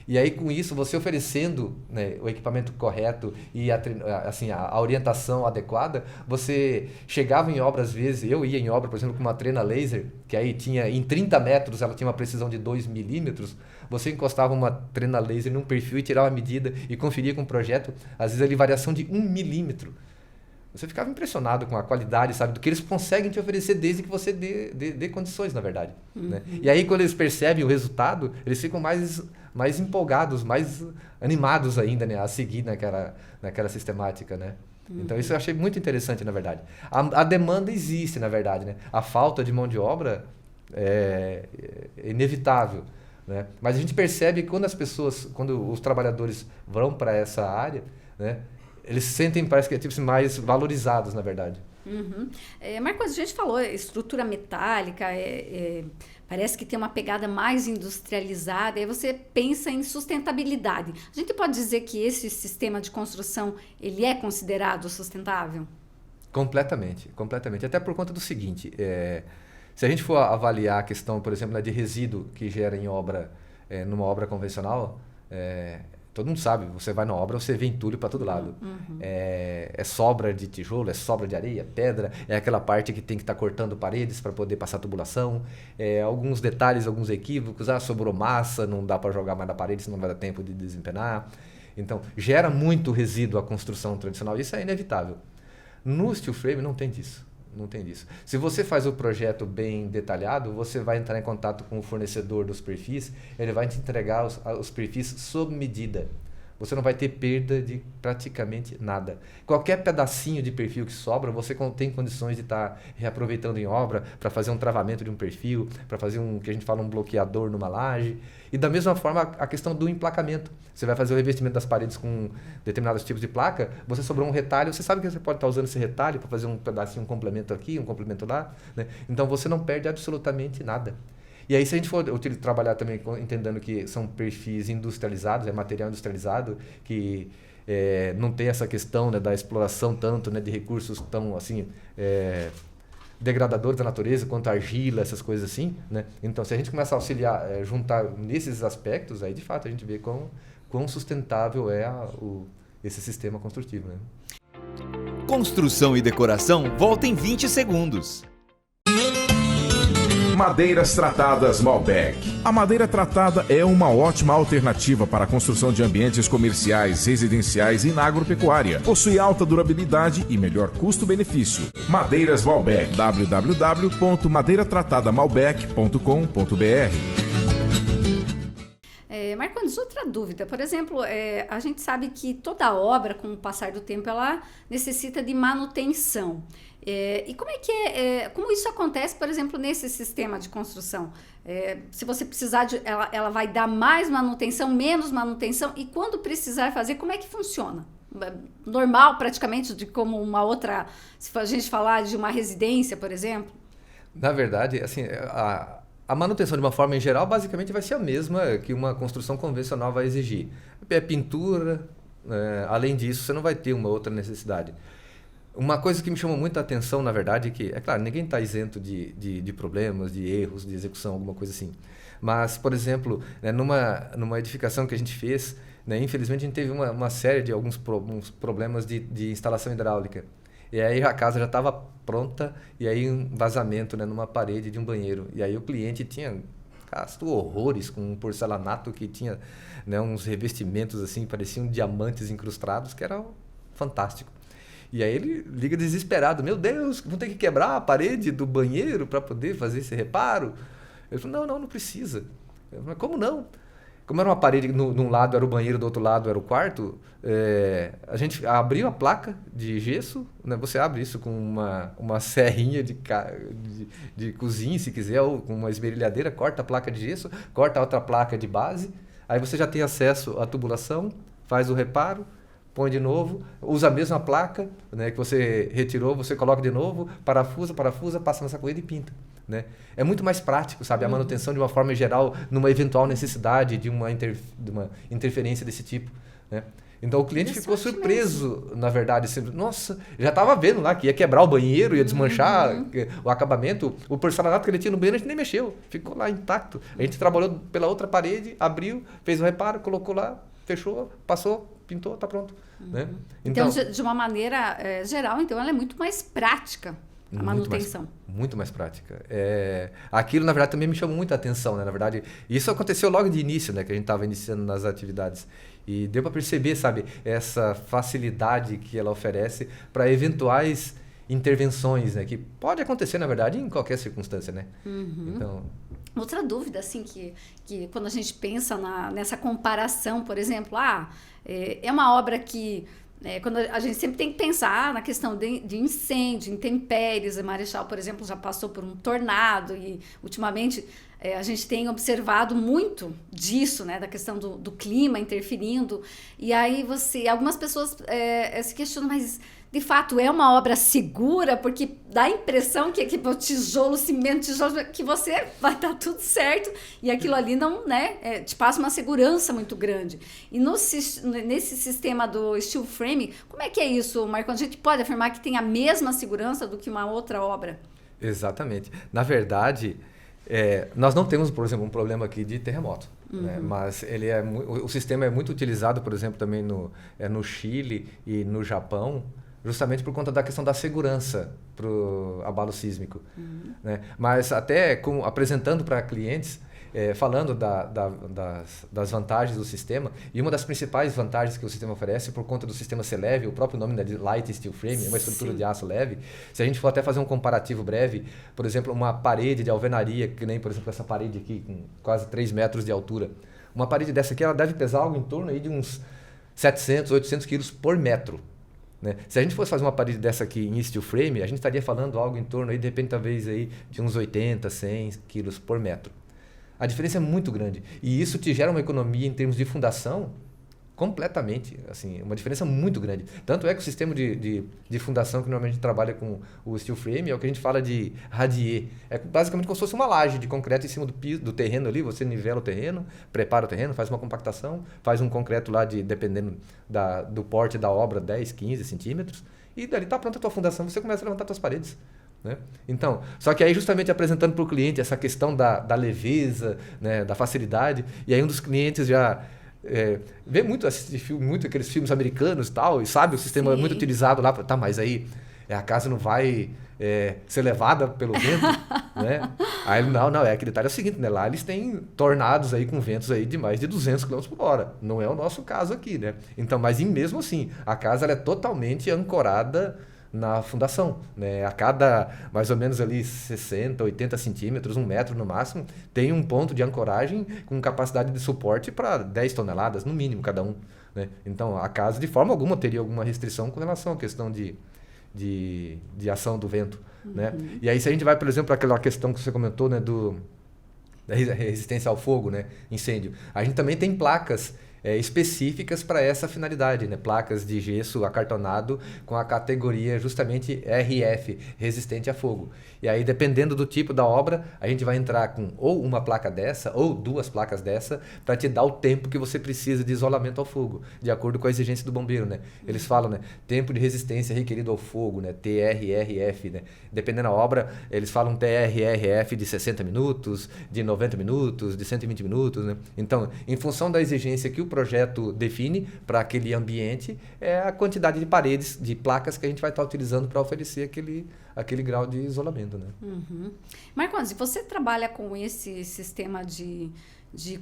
[SPEAKER 2] E aí, com isso, você oferecendo, né, o equipamento correto e a orientação adequada, você chegava em obra, às vezes, eu ia em obra, por exemplo, com uma trena laser, que aí tinha, em 30 metros, ela tinha uma precisão de 2 milímetros, você encostava uma trena laser num perfil e tirava a medida e conferia com o projeto, às vezes ali variação de 1 milímetro. Você ficava impressionado com a qualidade, sabe, do que eles conseguem te oferecer desde que você dê condições, na verdade. Né? E aí, quando eles percebem o resultado, eles ficam mais empolgados, mais animados ainda, né, a seguir naquela sistemática, né? Então isso eu achei muito interessante, na verdade. A demanda existe, na verdade, né? A falta de mão de obra é inevitável, né? Mas a gente percebe que quando os trabalhadores vão para essa área, né, eles se sentem, parece que tipo, mais valorizados, na verdade.
[SPEAKER 1] Marcos, a gente falou estrutura metálica, parece que tem uma pegada mais industrializada, aí você pensa em sustentabilidade. A gente pode dizer que esse sistema de construção, ele é considerado sustentável?
[SPEAKER 2] Completamente. Até por conta do seguinte, se a gente for avaliar a questão, por exemplo, de resíduo que gera em obra, numa obra convencional, todo mundo sabe, você vai na obra, você vê entulho para todo lado. É sobra de tijolo, é sobra de areia, pedra, é aquela parte que tem que estar cortando paredes para poder passar tubulação, alguns detalhes, alguns equívocos, sobrou massa, não dá para jogar mais na parede, senão não vai dar tempo de desempenar. Então, gera muito resíduo a construção tradicional, isso é inevitável. No steel frame não tem disso. Não tem disso. Se você faz o projeto bem detalhado, você vai entrar em contato com o fornecedor dos perfis, ele vai te entregar os perfis sob medida. Você não vai ter perda de praticamente nada. Qualquer pedacinho de perfil que sobra, você tem condições de estar reaproveitando em obra para fazer um travamento de um perfil, para fazer que a gente fala um bloqueador numa laje. E da mesma forma a questão do emplacamento. Você vai fazer o revestimento das paredes com determinados tipos de placa, você sobrou um retalho, você sabe que você pode estar usando esse retalho para fazer um pedacinho, um complemento aqui, um complemento lá, né? Então você não perde absolutamente nada. E aí, se a gente for trabalhar também entendendo que são perfis industrializados, é material industrializado, que não tem essa questão, né, da exploração tanto, né, de recursos tão assim, degradadores da natureza, quanto a argila, essas coisas assim, né? Então, se a gente começa a auxiliar, juntar nesses aspectos, aí de fato a gente vê quão sustentável é esse sistema construtivo, né?
[SPEAKER 3] Construção e decoração volta em 20 segundos.
[SPEAKER 4] Madeiras Tratadas Malbec. A madeira tratada é uma ótima alternativa para a construção de ambientes comerciais, residenciais e na agropecuária. Possui alta durabilidade e melhor custo-benefício. Madeiras Malbec. www.madeiratratadamalbec.com.br.
[SPEAKER 1] Marcondes, outra dúvida. Por exemplo, a gente sabe que toda obra, com o passar do tempo, ela necessita de manutenção. E como isso acontece, por exemplo, nesse sistema de construção? Se você precisar ela vai dar mais manutenção, menos manutenção, e quando precisar fazer, como é que funciona? Normal, praticamente, de como uma outra, se a gente falar de uma residência, por exemplo?
[SPEAKER 2] Na verdade, assim, a manutenção, de uma forma em geral, basicamente vai ser a mesma que uma construção convencional vai exigir. Pintura, além disso, você não vai ter uma outra necessidade. Uma coisa que me chamou muita atenção, na verdade, é que, é claro, ninguém está isento de problemas, de erros, de execução, alguma coisa assim. Mas, por exemplo, né, numa edificação que a gente fez, né, infelizmente a gente teve uma série de alguns problemas de instalação hidráulica. E aí a casa já estava pronta, e aí um vazamento, né, numa parede de um banheiro. E aí o cliente tinha gasto horrores com um porcelanato que tinha, né, uns revestimentos assim, pareciam diamantes incrustados, que era fantástico. E aí ele liga desesperado: meu Deus, vão ter que quebrar a parede do banheiro para poder fazer esse reparo? Eu falei: não precisa. Eu falei: como não? Como era uma parede, num lado era o banheiro, do outro lado era o quarto, a gente abriu a placa de gesso, né? Você abre isso com uma serrinha de cozinha, se quiser, ou com uma esmerilhadeira, corta a placa de gesso, corta a outra placa de base, aí você já tem acesso à tubulação, faz o reparo, põe de novo, usa a mesma placa, né, que você retirou, você coloca de novo, parafusa, passa na sacoeira e pinta. Né? É muito mais prático, sabe? A manutenção de uma forma geral, numa eventual necessidade de uma interferência desse tipo. Né? Então o cliente ficou surpreso, na verdade. Assim, nossa, já estava vendo lá que ia quebrar o banheiro, ia desmanchar o acabamento. O porcelanato que ele tinha no banheiro a gente nem mexeu, ficou lá intacto. A gente trabalhou pela outra parede, abriu, fez o reparo, colocou lá, fechou, passou, pintou, está pronto. Né?
[SPEAKER 1] Então, de uma maneira geral, então, ela é muito mais prática, a manutenção.
[SPEAKER 2] Muito mais prática. Aquilo, na verdade, também me chamou muita atenção. Né? Na verdade, isso aconteceu logo de início, né? Que a gente estava iniciando nas atividades. E deu para perceber, sabe, essa facilidade que ela oferece para eventuais intervenções, né? Que pode acontecer, na verdade, em qualquer circunstância, né? Então...
[SPEAKER 1] Outra dúvida, assim, que quando a gente pensa nessa comparação, por exemplo, é uma obra que, quando a gente sempre tem que pensar na questão de incêndio, intempéries. A Marechal, por exemplo, já passou por um tornado e, ultimamente, a gente tem observado muito disso, né, da questão do clima interferindo. E aí algumas pessoas se questionam, mas... De fato, é uma obra segura, porque dá a impressão que o tijolo, cimento, que você vai dar tudo certo e aquilo ali não, né, te passa uma segurança muito grande. E nesse sistema do steel frame, como é que é isso, Marco? A gente pode afirmar que tem a mesma segurança do que uma outra obra?
[SPEAKER 2] Exatamente. Na verdade, nós não temos, por exemplo, um problema aqui de terremoto. Né? Mas o sistema é muito utilizado, por exemplo, também no Chile e no Japão, justamente por conta da questão da segurança para o abalo sísmico. Né? Mas até apresentando para clientes, falando das vantagens do sistema, e uma das principais vantagens que o sistema oferece, por conta do sistema ser leve, o próprio nome da Light Steel Frame, é uma estrutura de aço leve. Se a gente for até fazer um comparativo breve, por exemplo, uma parede de alvenaria, que nem, por exemplo, essa parede aqui, com quase 3 metros de altura, uma parede dessa aqui, ela deve pesar algo em torno aí de uns 700, 800 quilos por metro. Né? Se a gente fosse fazer uma parede dessa aqui em steel frame, a gente estaria falando algo em torno, aí, de repente, talvez aí, de uns 80, 100 quilos por metro. A diferença é muito grande. E isso te gera uma economia em termos de fundação completamente, assim, uma diferença muito grande. Tanto é que o sistema de fundação que normalmente trabalha com o steel frame é o que a gente fala de radier. É basicamente como se fosse uma laje de concreto em cima do terreno ali, você nivela o terreno, prepara o terreno, faz uma compactação, faz um concreto lá, dependendo do porte da obra, 10, 15 centímetros, e dali está pronta a tua fundação, você começa a levantar tuas paredes. né? Então, só que aí justamente apresentando para o cliente essa questão da leveza, né, da facilidade, e aí um dos clientes já vê muito, assiste filme, muito aqueles filmes americanos e tal, e sabe, o sistema é muito utilizado lá, tá, mas aí a casa não vai ser levada pelo vento, né? Aí não, aquele detalhe é o seguinte, né? Lá eles têm tornados aí com ventos aí de mais de 200 km por hora. Não é o nosso caso aqui, né? Então, mas mesmo assim, a casa ela é totalmente ancorada na fundação, né? A cada mais ou menos ali 60, 80 centímetros, 1 metro no máximo, tem um ponto de ancoragem com capacidade de suporte para 10 toneladas, no mínimo, cada um, né? Então, a casa de forma alguma teria alguma restrição com relação à questão de ação do vento, né? E aí se a gente vai, por exemplo, aquela questão que você comentou, né, da resistência ao fogo, né, incêndio, a gente também tem placas específicas para essa finalidade, né? Placas de gesso acartonado com a categoria justamente RF, resistente a fogo. E aí, dependendo do tipo da obra, a gente vai entrar com ou uma placa dessa ou 2 placas dessa para te dar o tempo que você precisa de isolamento ao fogo, de acordo com a exigência do bombeiro, né? Eles falam, né, tempo de resistência requerido ao fogo, né, TRRF, né? Dependendo da obra, eles falam TRRF de 60 minutos, de 90 minutos, de 120 minutos, né? Então, em função da exigência que o projeto define para aquele ambiente, é a quantidade de paredes, de placas que a gente vai estar utilizando para oferecer aquele grau de isolamento, né?
[SPEAKER 1] Marcondes, você trabalha com esse sistema de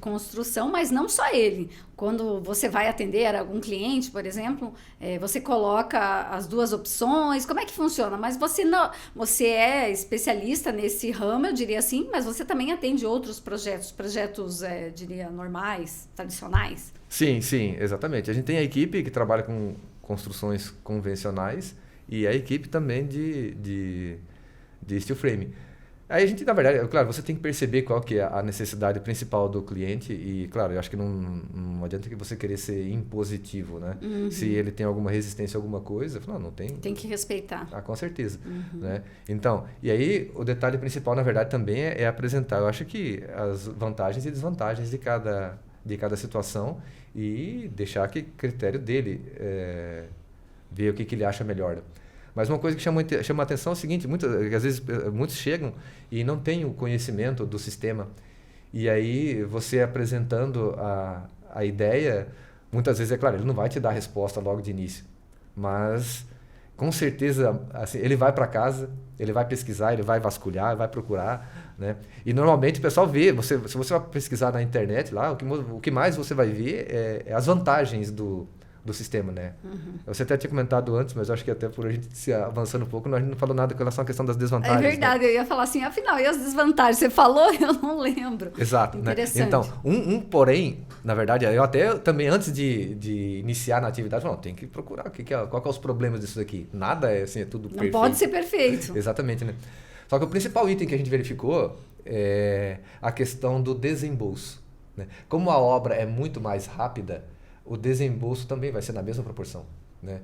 [SPEAKER 1] construção, mas não só ele. Quando você vai atender algum cliente, por exemplo, você coloca as 2 opções. Como é que funciona? Mas você é especialista nesse ramo, eu diria assim, mas você também atende outros projetos, diria, normais, tradicionais?
[SPEAKER 2] Sim, exatamente. A gente tem a equipe que trabalha com construções convencionais e a equipe também de steel frame. Aí a gente, na verdade, claro, você tem que perceber qual que é a necessidade principal do cliente e, claro, eu acho que não adianta que você querer ser impositivo, né? Se ele tem alguma resistência a alguma coisa, não tem...
[SPEAKER 1] Tem que respeitar.
[SPEAKER 2] Com certeza, né? Então, e aí o detalhe principal, na verdade, também é apresentar, eu acho que as vantagens e desvantagens de cada situação e deixar que critério dele ver o que ele acha melhor. Mas uma coisa que chama a atenção é o seguinte, às vezes muitos chegam e não têm o conhecimento do sistema. E aí você apresentando a ideia, muitas vezes, é claro, ele não vai te dar a resposta logo de início. Mas, com certeza, assim, ele vai para casa, ele vai pesquisar, ele vai vasculhar, vai procurar, né? E normalmente o pessoal vê, se você vai pesquisar na internet, lá, o que mais você vai ver é as vantagens do sistema, né? Você até tinha comentado antes, mas eu acho que até por a gente se avançando um pouco, a gente não falou nada com relação à questão das desvantagens.
[SPEAKER 1] É verdade, né? Eu ia falar assim, afinal, e as desvantagens? Você falou, eu não lembro.
[SPEAKER 2] Exato, né? Então, porém, na verdade, eu até também, antes de iniciar na atividade, tem que procurar qual que é os problemas disso daqui. Nada é tudo perfeito.
[SPEAKER 1] Não pode ser perfeito.
[SPEAKER 2] Exatamente, né? Só que o principal item que a gente verificou é a questão do desembolso, né? Como a obra é muito mais rápida, o desembolso também vai ser na mesma proporção, né?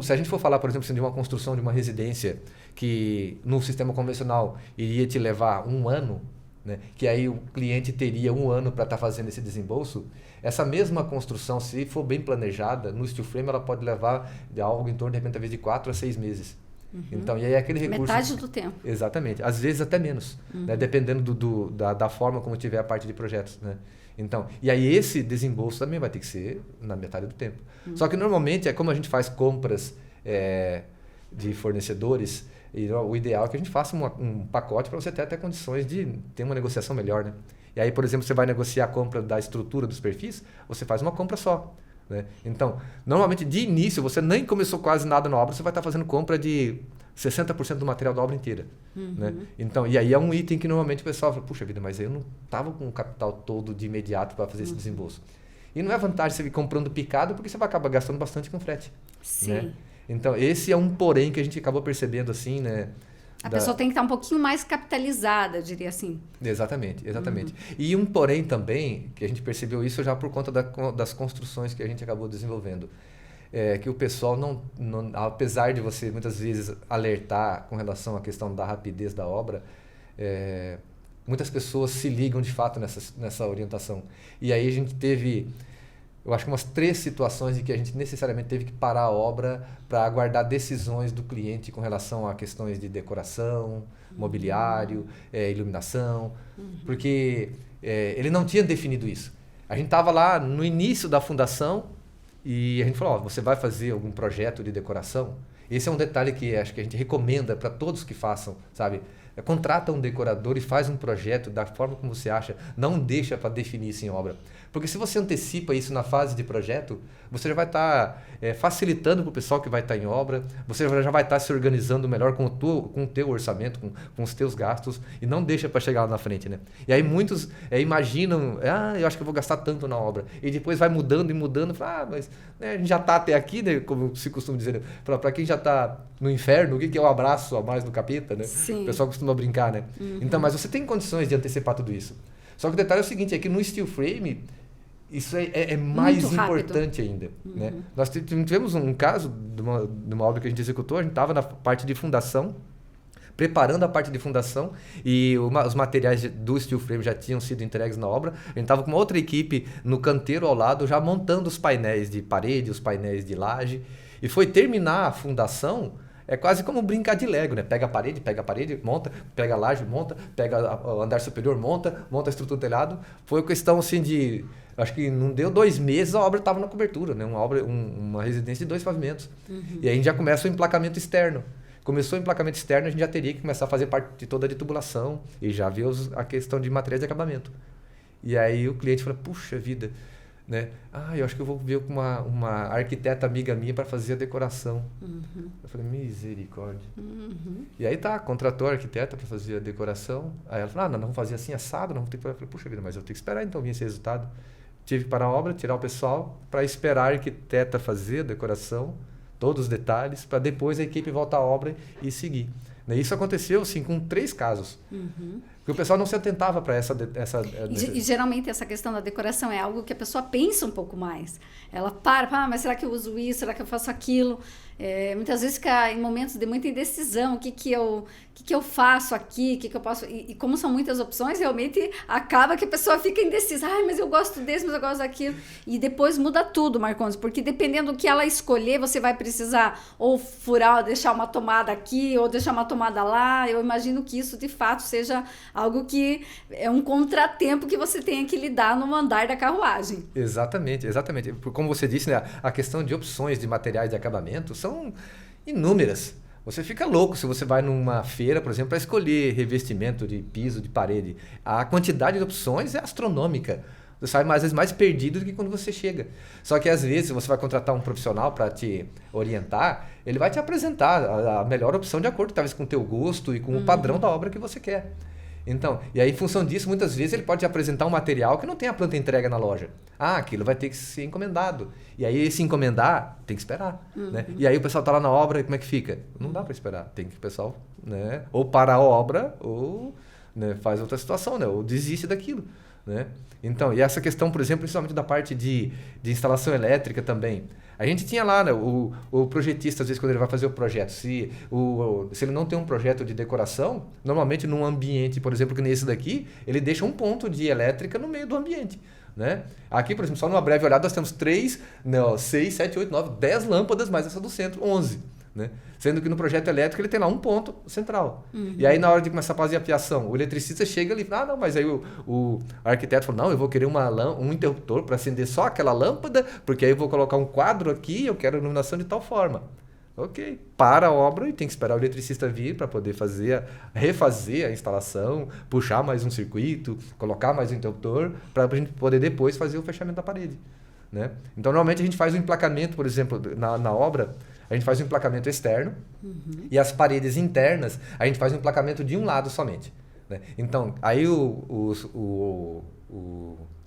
[SPEAKER 2] Se a gente for falar, por exemplo, de uma construção de uma residência que no sistema convencional iria te levar 1 ano, né? Que aí o cliente teria 1 ano para estar fazendo esse desembolso, essa mesma construção, se for bem planejada, no steel frame ela pode levar de algo em torno, de repente, talvez de 4 a 6 meses. Então, e aí aquele recurso...
[SPEAKER 1] Metade do tempo.
[SPEAKER 2] Exatamente. Às vezes até menos, né? Dependendo da forma como tiver a parte de projetos, né? Então, e aí esse desembolso também vai ter que ser na metade do tempo. Só que normalmente, como a gente faz compras de fornecedores, e o ideal é que a gente faça um pacote para você ter até condições de ter uma negociação melhor, né? E aí, por exemplo, você vai negociar a compra da estrutura dos perfis, você faz uma compra só, né? Então, normalmente de início, você nem começou quase nada na obra, você vai estar fazendo compra de 60% do material da obra inteira, né? Então, e aí é um item que normalmente o pessoal fala, puxa vida, mas eu não estava com o capital todo de imediato para fazer esse desembolso. E não é vantagem você ir comprando picado, porque você vai acabar gastando bastante com frete.
[SPEAKER 1] Sim.
[SPEAKER 2] Né? Então, esse é um porém que a gente acabou percebendo assim, né?
[SPEAKER 1] A pessoa tem que estar um pouquinho mais capitalizada, eu diria assim.
[SPEAKER 2] Exatamente. E um porém também, que a gente percebeu isso já por conta das construções que a gente acabou desenvolvendo. Que o pessoal não, apesar de você muitas vezes alertar com relação à questão da rapidez da obra, muitas pessoas se ligam de fato nessa orientação. E aí a gente teve eu acho que umas 3 situações em que a gente necessariamente teve que parar a obra para aguardar decisões do cliente com relação a questões de decoração, mobiliário, iluminação, porque ele não tinha definido isso. A gente estava lá no início da fundação e a gente falou, você vai fazer algum projeto de decoração? Esse é um detalhe que acho que a gente recomenda para todos que façam, sabe? Contrata um decorador e faz um projeto da forma como você acha, não deixa para definir isso em obra. Porque se você antecipa isso na fase de projeto, você já vai estar facilitando para o pessoal que vai estar em obra, você já vai estar se organizando melhor com o teu orçamento, com os teus gastos, e não deixa para chegar lá na frente, né? E aí muitos imaginam, eu acho que eu vou gastar tanto na obra, e depois vai mudando e mudando, fala, mas né, a gente já está até aqui, né, como se costuma dizer, para quem já está no inferno, o que é o abraço a mais no capeta, né?
[SPEAKER 1] Sim.
[SPEAKER 2] O pessoal costuma brincar, né? Então, mas você tem condições de antecipar tudo isso. Só que o detalhe é o seguinte, é que no steel frame, isso é mais importante ainda. Né? Nós tivemos um caso de uma obra que a gente executou, a gente estava na parte de fundação, preparando a parte de fundação e os materiais do steel frame já tinham sido entregues na obra. A gente estava com uma outra equipe no canteiro ao lado, já montando os painéis de parede, os painéis de laje. E foi terminar a fundação, é quase como brincar de Lego, né? Pega a parede, monta, pega a laje, monta, pega o andar superior, monta a estrutura do telhado. Foi questão assim de... Acho que não deu 2 meses, a obra estava na cobertura, né? Uma residência de 2 pavimentos. E aí a gente já começa o emplacamento externo. Começou o emplacamento externo, a gente já teria que começar a fazer parte de toda a tubulação e já ver a questão de materiais de acabamento. E aí o cliente fala, puxa vida, né? Eu acho que eu vou ver com uma arquiteta amiga minha para fazer a decoração. Eu falei, misericórdia. E aí contratou a arquiteta para fazer a decoração. Aí ela falou, nós vamos fazer assim, assado, não vamos ter que... Eu falei, puxa vida, mas eu tenho que esperar então vir esse resultado. Tive que parar a obra, tirar o pessoal para esperar a arquiteta fazer a decoração, todos os detalhes, para depois a equipe voltar à obra e seguir. Isso aconteceu assim, com 3 casos. Porque o pessoal não se atentava para essa...
[SPEAKER 1] E geralmente essa questão da decoração é algo que a pessoa pensa um pouco mais. Ela mas será que eu uso isso? Será que eu faço aquilo? Muitas vezes fica em momentos de muita indecisão. O que eu faço aqui? O que eu posso... E como são muitas opções, realmente acaba que a pessoa fica indecisa. Mas eu gosto desse, mas eu gosto daquilo. E depois muda tudo, Marcondes, porque dependendo do que ela escolher, você vai precisar ou furar, ou deixar uma tomada aqui, ou deixar uma tomada lá. Eu imagino que isso, de fato, seja algo que é um contratempo que você tenha que lidar no andar da carruagem.
[SPEAKER 2] Exatamente. Como você disse, né, a questão de opções de materiais de acabamento são inúmeras. Você fica louco se você vai numa feira, por exemplo, para escolher revestimento de piso, de parede. A quantidade de opções é astronômica. Você sai às vezes mais perdido do que quando você chega. Só que às vezes você vai contratar um profissional para te orientar, ele vai te apresentar a melhor opção de acordo talvez com o teu gosto e com o padrão da obra que você quer. Então, e aí em função disso, muitas vezes ele pode te apresentar um material que não tem a pronta entrega na loja. Aquilo vai ter que ser encomendado. E aí se encomendar, tem que esperar. Né? E aí o pessoal está lá na obra, e como é que fica? Não dá para esperar. Tem que o pessoal, né, ou parar a obra, ou né, faz outra situação, né, ou desiste daquilo. Né? Então, e essa questão, por exemplo, principalmente da parte de instalação elétrica também. A gente tinha lá, né, o projetista, às vezes, quando ele vai fazer o projeto, se ele não tem um projeto de decoração, normalmente num ambiente, por exemplo, que nem esse daqui, ele deixa um ponto de elétrica no meio do ambiente. Né? Aqui, por exemplo, só numa breve olhada, nós temos 6, 7, 8, 9, 10 lâmpadas, mais essa do centro, 11. Né? Sendo que no projeto elétrico ele tem lá um ponto central. E aí na hora de começar a fazer a fiação, o eletricista chega ali, não, mas aí o arquiteto falou, não, eu vou querer um interruptor para acender só aquela lâmpada, porque aí eu vou colocar um quadro aqui, eu quero iluminação de tal forma. Ok, para a obra e tem que esperar o eletricista vir para poder refazer a instalação, puxar mais um circuito, colocar mais um interruptor, para a gente poder depois fazer o fechamento da parede. Né? Então normalmente a gente faz o emplacamento, por exemplo, na obra, a gente faz um emplacamento externo e as paredes internas a gente faz um emplacamento de um lado somente. Né? Então, aí o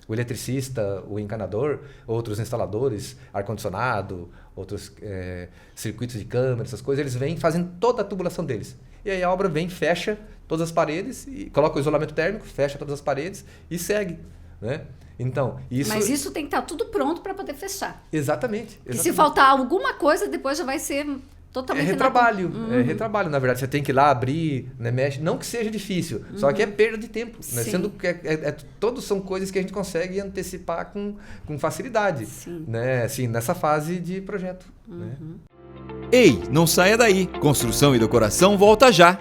[SPEAKER 2] eletricista, o encanador, outros instaladores, ar-condicionado, outros circuitos de câmera, essas coisas, eles vêm e fazem toda a tubulação deles. E aí a obra vem, fecha todas as paredes, e coloca o isolamento térmico, fecha todas as paredes e segue. Né? Então,
[SPEAKER 1] Mas isso tem que estar tudo pronto para poder fechar.
[SPEAKER 2] Exatamente.
[SPEAKER 1] E se faltar alguma coisa, depois já vai ser totalmente
[SPEAKER 2] retrabalho. É retrabalho, na verdade. Você tem que ir lá abrir, né, mexe. Não que seja difícil, só que é perda de tempo. Né? Sendo que todos são coisas que a gente consegue antecipar com facilidade. Né? Assim, nessa fase de projeto. Né?
[SPEAKER 3] Ei, não saia daí! Construção e Decoração volta já!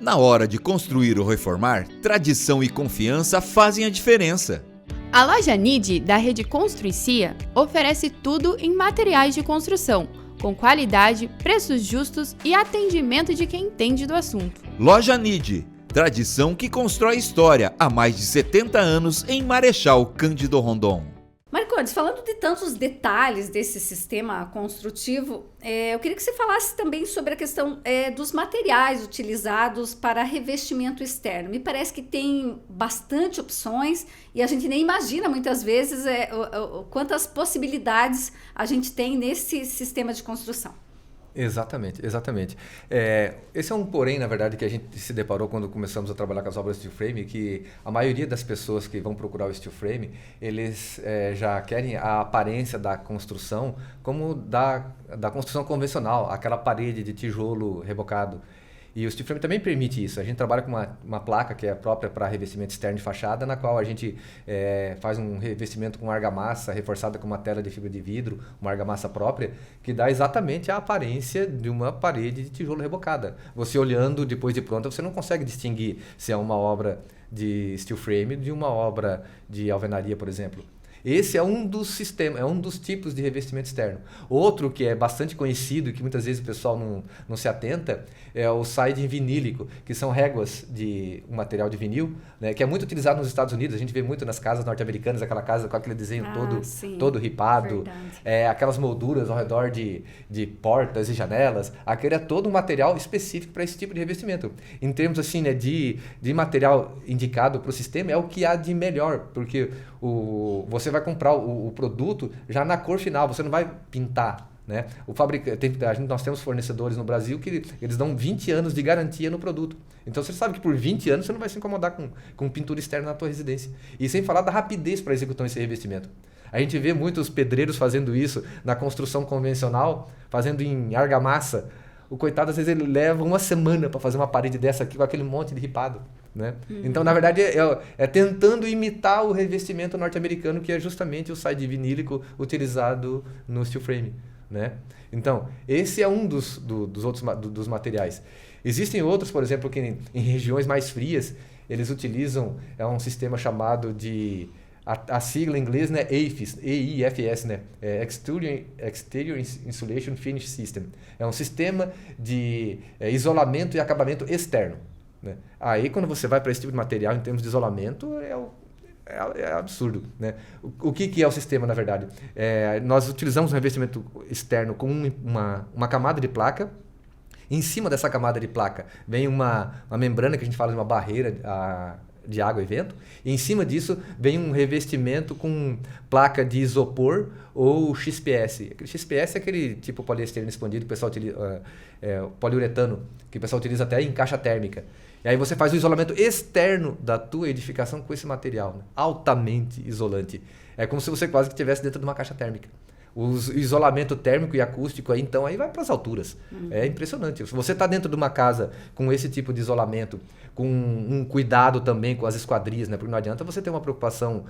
[SPEAKER 3] Na hora de construir ou reformar, tradição e confiança fazem a diferença.
[SPEAKER 5] A loja NID da rede Construicia oferece tudo em materiais de construção, com qualidade, preços justos e atendimento de quem entende do assunto.
[SPEAKER 3] Loja NID, tradição que constrói história há mais de 70 anos em Marechal Cândido Rondon.
[SPEAKER 1] Marcondes, falando de tantos detalhes desse sistema construtivo, eu queria que você falasse também sobre a questão dos materiais utilizados para revestimento externo. Me parece que tem bastante opções e a gente nem imagina muitas vezes quantas possibilidades a gente tem nesse sistema de construção.
[SPEAKER 2] Exatamente. Esse é um porém, na verdade, que a gente se deparou quando começamos a trabalhar com as obras steel frame, que a maioria das pessoas que vão procurar o steel frame, eles já querem a aparência da construção como da construção convencional, aquela parede de tijolo rebocado. E o steel frame também permite isso. A gente trabalha com uma placa que é própria para revestimento externo de fachada, na qual a gente faz um revestimento com argamassa reforçada com uma tela de fibra de vidro, uma argamassa própria, que dá exatamente a aparência de uma parede de tijolo rebocada. Você olhando depois de pronta, você não consegue distinguir se é uma obra de steel frame de uma obra de alvenaria, por exemplo. Esse é um dos sistemas, é um dos tipos de revestimento externo. Outro que é bastante conhecido e que muitas vezes o pessoal não se atenta é o siding vinílico, que são réguas de um material de vinil, né, que é muito utilizado nos Estados Unidos. A gente vê muito nas casas norte-americanas, aquela casa com aquele desenho todo ripado, aquelas molduras ao redor de portas e janelas. Aquele é todo um material específico para esse tipo de revestimento. Em termos assim, né, de material indicado para o sistema, é o que há de melhor, porque você vai comprar o produto já na cor final, você não vai pintar. Né? Nós temos fornecedores no Brasil que eles dão 20 anos de garantia no produto. Então você sabe que por 20 anos você não vai se incomodar com pintura externa na tua residência. E sem falar da rapidez para executar esse revestimento. A gente vê muitos pedreiros fazendo isso na construção convencional, fazendo em argamassa. O coitado, às vezes, ele leva uma semana para fazer uma parede dessa aqui com aquele monte de ripado. Né? Então, na verdade, é tentando imitar o revestimento norte-americano, que é justamente o siding vinílico utilizado no steel frame. Né? Então, esse é um dos outros materiais. Existem outros, por exemplo, que em regiões mais frias, eles utilizam um sistema chamado de... A sigla em inglês, né, EIFS, EIFS, né, Exterior Insulation Finish System. É um sistema de isolamento e acabamento externo. Né? Aí, quando você vai para esse tipo de material, em termos de isolamento, é absurdo. Né? O que é o sistema, na verdade? Nós utilizamos um revestimento externo com uma camada de placa. Em cima dessa camada de placa vem uma membrana que a gente fala de uma barreira de água e vento. E em cima disso vem um revestimento com placa de isopor ou XPS. XPS é aquele tipo poliestireno expandido que o pessoal utiliza, poliuretano, que o pessoal utiliza até em caixa térmica. E aí você faz o isolamento externo da tua edificação com esse material, né? Altamente isolante. É como se você quase que estivesse dentro de uma caixa térmica. O isolamento térmico e acústico aí, então, aí vai para as alturas. É impressionante. Se você está dentro de uma casa com esse tipo de isolamento, com um cuidado também com as esquadrias, né? Porque não adianta você ter uma preocupação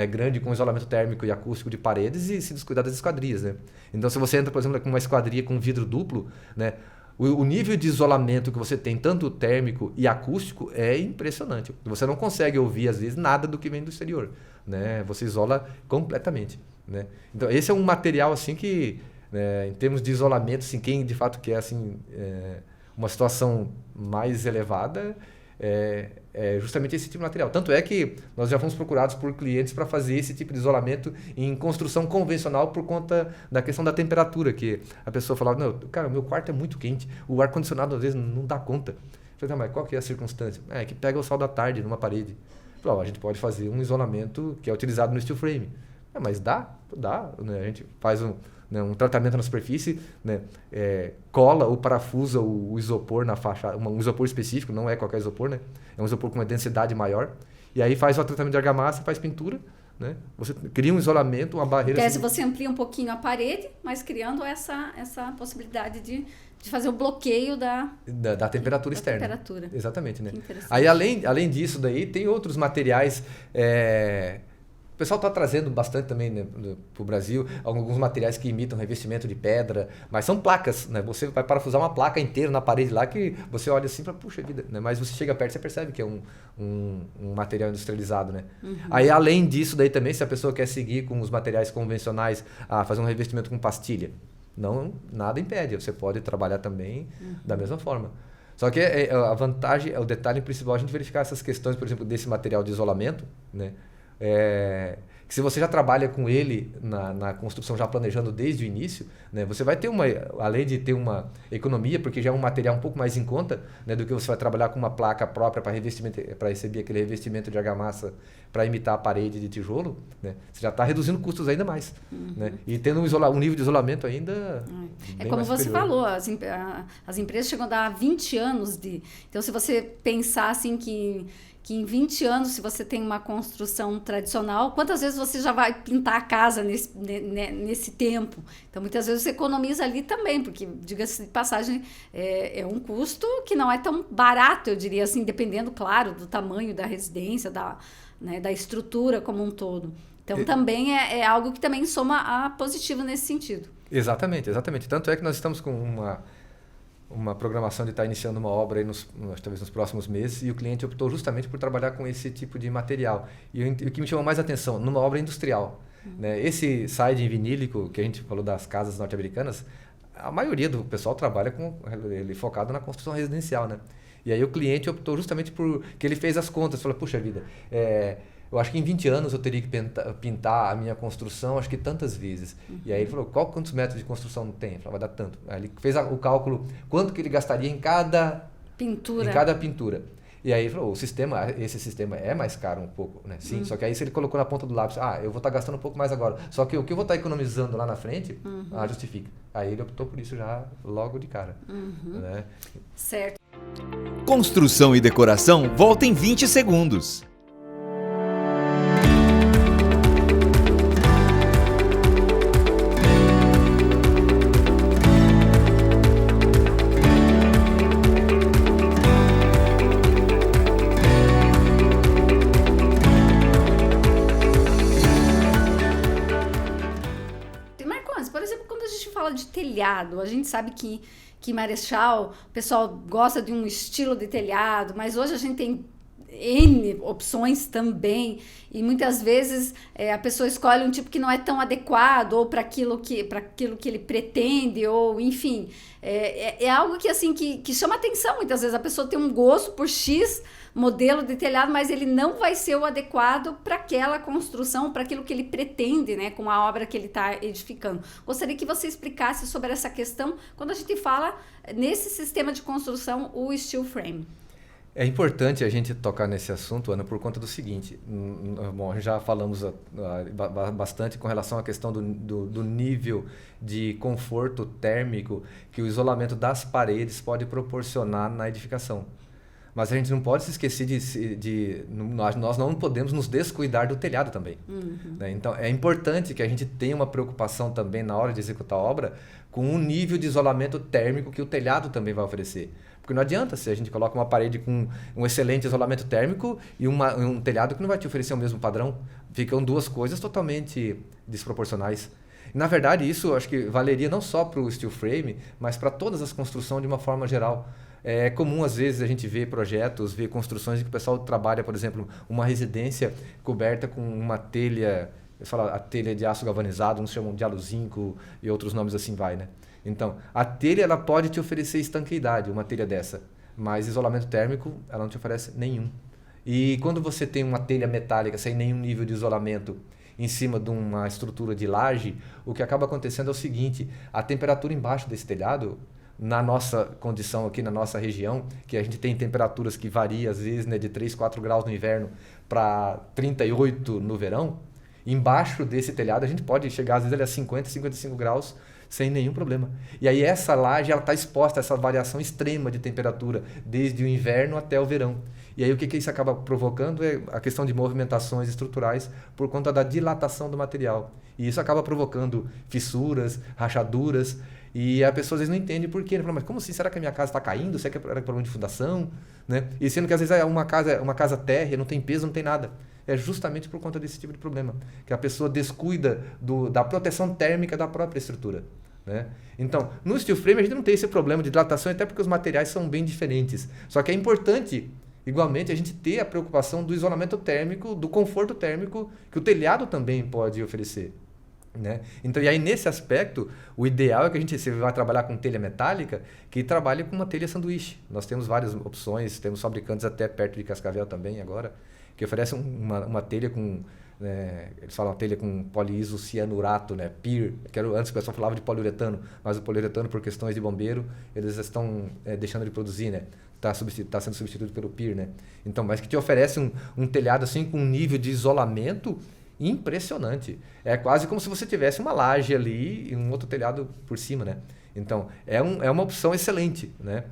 [SPEAKER 2] grande com o isolamento térmico e acústico de paredes e se descuidar das esquadrias, né? Então, se você entra, por exemplo, com uma esquadria com vidro duplo, né? O nível de isolamento que você tem, tanto térmico e acústico, é impressionante. Você não consegue ouvir, às vezes, nada do que vem do exterior. Né? Você isola completamente. Né? Então, esse é um material assim que, em termos de isolamento, assim, quem de fato quer assim, uma situação mais elevada, é justamente esse tipo de material. Tanto é que nós já fomos procurados por clientes para fazer esse tipo de isolamento em construção convencional por conta da questão da temperatura, que a pessoa falava, não, cara, o meu quarto é muito quente, o ar-condicionado às vezes não dá conta. Eu falei, mas qual que é a circunstância? É que pega o sol da tarde numa parede. Eu falei, a gente pode fazer um isolamento que é utilizado no steel frame. Mas dá, né? A gente faz um tratamento na superfície, né? Cola ou parafusa o isopor na fachada, um isopor específico, não é qualquer isopor, né? É um isopor com uma densidade maior. E aí faz o tratamento de argamassa, faz pintura, né? Você cria um isolamento, uma barreira...
[SPEAKER 1] Em tese, você amplia um pouquinho a parede, mas criando essa possibilidade de fazer o bloqueio da
[SPEAKER 2] temperatura externa.
[SPEAKER 1] Temperatura.
[SPEAKER 2] Exatamente, né? Aí, além disso daí, tem outros materiais... O pessoal está trazendo bastante também, né, para o Brasil alguns materiais que imitam revestimento de pedra, mas são placas, né? Você vai parafusar uma placa inteira na parede lá que você olha assim e fala, puxa vida, né? Mas você chega perto e você percebe que é um material industrializado, né? Aí, além disso daí também, se a pessoa quer seguir com os materiais convencionais, fazer um revestimento com pastilha, nada impede, você pode trabalhar também da mesma forma. Só que a vantagem, o detalhe principal, a gente verificar essas questões, por exemplo, desse material de isolamento, né? Que se você já trabalha com ele na construção, já planejando desde o início, né, você vai ter além de ter uma economia, porque já é um material um pouco mais em conta, né, do que você vai trabalhar com uma placa própria para receber aquele revestimento de argamassa para imitar a parede de tijolo, né, você já está reduzindo custos ainda mais. Né, e tendo um nível de isolamento ainda bem
[SPEAKER 1] como
[SPEAKER 2] mais
[SPEAKER 1] você
[SPEAKER 2] superior.
[SPEAKER 1] falou, as empresas chegam a dar 20 anos de... Então, se você pensar assim que em 20 anos, se você tem uma construção tradicional, quantas vezes você já vai pintar a casa nesse tempo? Então, muitas vezes você economiza ali também, porque, diga-se de passagem, é um custo que não é tão barato, eu diria assim, dependendo, claro, do tamanho da residência, da estrutura como um todo. Então, também é algo que também soma a positivo nesse sentido.
[SPEAKER 2] Exatamente. Tanto é que nós estamos com uma programação de estar iniciando uma obra aí talvez nos próximos meses, e o cliente optou justamente por trabalhar com esse tipo de material. E o que me chamou mais atenção, numa obra industrial. Né? Esse siding vinílico que a gente falou das casas norte-americanas, a maioria do pessoal trabalha com ele focado na construção residencial. Né? E aí o cliente optou justamente por... que ele fez as contas, falou, puxa vida, eu acho que em 20 anos eu teria que pintar a minha construção, acho que tantas vezes. E aí ele falou, quantos metros de construção tem? Eu falei, vai dar tanto. Aí ele fez o cálculo, quanto que ele gastaria em cada pintura. E aí ele falou, esse sistema é mais caro um pouco, né? Sim, só que aí se ele colocou na ponta do lápis, eu vou estar gastando um pouco mais agora. Só que o que eu vou estar economizando lá na frente, justifica. Aí ele optou por isso já logo de cara. Né?
[SPEAKER 1] Certo.
[SPEAKER 3] Construção e decoração volta em 20 segundos.
[SPEAKER 1] De telhado, a gente sabe que em Marechal o pessoal gosta de um estilo de telhado, mas hoje a gente tem N opções também, e muitas vezes a pessoa escolhe um tipo que não é tão adequado ou para aquilo que ele pretende, ou enfim, é algo que assim que chama atenção. Muitas vezes a pessoa tem um gosto por X modelo de telhado, mas ele não vai ser o adequado para aquela construção, para aquilo que ele pretende, né, com a obra que ele está edificando. Gostaria que você explicasse sobre essa questão quando a gente fala nesse sistema de construção, o steel frame.
[SPEAKER 2] É importante a gente tocar nesse assunto, Ana, por conta do seguinte. Bom, já falamos bastante com relação à questão do nível de conforto térmico que o isolamento das paredes pode proporcionar na edificação. Mas a gente não pode se esquecer nós não podemos nos descuidar do telhado também. Né? Então, é importante que a gente tenha uma preocupação também na hora de executar a obra com o nível de isolamento térmico que o telhado também vai oferecer. Porque não adianta se a gente coloca uma parede com um excelente isolamento térmico e um telhado que não vai te oferecer o mesmo padrão. Ficam duas coisas totalmente desproporcionais. E, na verdade, isso acho que valeria não só para o steel frame, mas para todas as construções de uma forma geral. É comum, às vezes, a gente ver projetos, ver construções em que o pessoal trabalha, por exemplo, uma residência coberta com uma telha, a telha de aço galvanizado, uns chamam de aluzinco e outros nomes assim vai, né? Então, a telha ela pode te oferecer estanqueidade, uma telha dessa, mas isolamento térmico ela não te oferece nenhum. E quando você tem uma telha metálica sem nenhum nível de isolamento em cima de uma estrutura de laje, o que acaba acontecendo é o seguinte, a temperatura embaixo desse telhado, na nossa condição aqui, na nossa região, que a gente tem temperaturas que variam às vezes, né, de 3, 4 graus no inverno para 38 no verão, embaixo desse telhado a gente pode chegar às vezes a 50, 55 graus sem nenhum problema. E aí essa laje está exposta a essa variação extrema de temperatura, desde o inverno até o verão. E aí o que isso acaba provocando é a questão de movimentações estruturais por conta da dilatação do material. E isso acaba provocando fissuras, rachaduras, e a pessoa às vezes não entende por quê. Fala, mas como assim? Será que a minha casa está caindo? Será que é problema de fundação? Né? E sendo que às vezes é uma casa térrea, não tem peso, não tem nada. É justamente por conta desse tipo de problema, que a pessoa descuida da proteção térmica da própria estrutura. Né? Então, no steel frame a gente não tem esse problema de dilatação, até porque os materiais são bem diferentes. Só que é importante, igualmente, a gente ter a preocupação do isolamento térmico, do conforto térmico que o telhado também pode oferecer. Né? Então, e aí nesse aspecto, o ideal é que a gente, se vai trabalhar com telha metálica, que trabalhe com uma telha sanduíche. Nós temos várias opções, temos fabricantes até perto de Cascavel também agora, que oferecem uma telha com, eles falam telha com poliisocianurato, né? PIR, que antes o pessoal falava de poliuretano, mas o poliuretano, por questões de bombeiro, eles estão deixando de produzir, né? Tá sendo substituído pelo PIR, né? Então, mas que te oferece um telhado assim com um nível de isolamento impressionante. É quase como se você tivesse uma laje ali e um outro telhado por cima, né? Então, é uma opção excelente, né?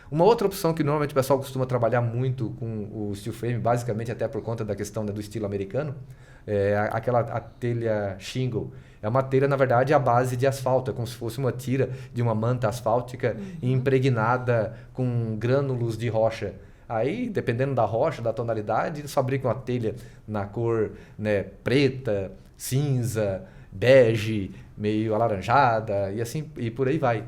[SPEAKER 2] Uma outra opção que normalmente o pessoal costuma trabalhar muito com o steel frame, basicamente até por conta da questão, né, do estilo americano, é a telha shingle. É uma telha, na verdade, à base de asfalto. É como se fosse uma tira de uma manta asfáltica impregnada com grânulos de rocha. Aí, dependendo da rocha, da tonalidade, eles fabricam a telha na cor, né, preta, cinza, bege, meio alaranjada e assim, e por aí vai.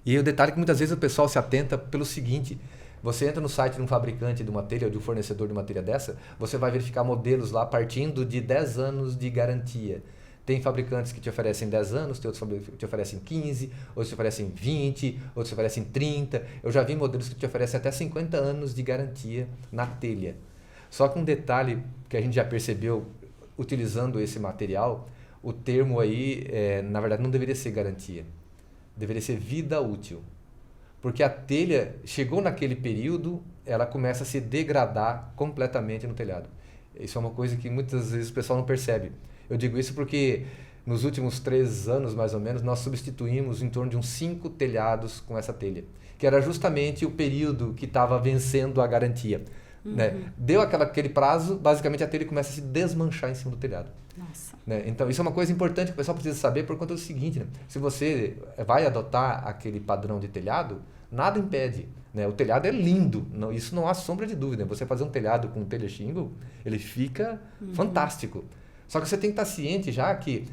[SPEAKER 2] E o detalhe é que muitas vezes o pessoal se atenta pelo seguinte: você entra no site de um fabricante de uma telha ou de um fornecedor de uma telha dessa, você vai verificar modelos lá partindo de 10 anos de garantia. Tem fabricantes que te oferecem 10 anos, tem outros que te oferecem 15, outros te oferecem 20, outros te oferecem 30. Eu já vi modelos que te oferecem até 50 anos de garantia na telha. Só que um detalhe que a gente já percebeu utilizando esse material, o termo aí, na verdade, não deveria ser garantia. Deveria ser vida útil. Porque a telha chegou naquele período, ela começa a se degradar completamente no telhado. Isso é uma coisa que muitas vezes o pessoal não percebe. Eu digo isso porque nos últimos 3 anos, mais ou menos, nós substituímos em torno de uns 5 telhados com essa telha, que era justamente o período que estava vencendo a garantia. Né? Deu aquele prazo, basicamente a telha começa a se desmanchar em cima do telhado.
[SPEAKER 1] Nossa.
[SPEAKER 2] Né? Então, isso é uma coisa importante que o pessoal precisa saber por conta do seguinte, né? Se você vai adotar aquele padrão de telhado, nada impede. Né? O telhado é lindo, isso não há sombra de dúvida. Você fazer um telhado com telha shingle, ele fica fantástico. Só que você tem que estar ciente já que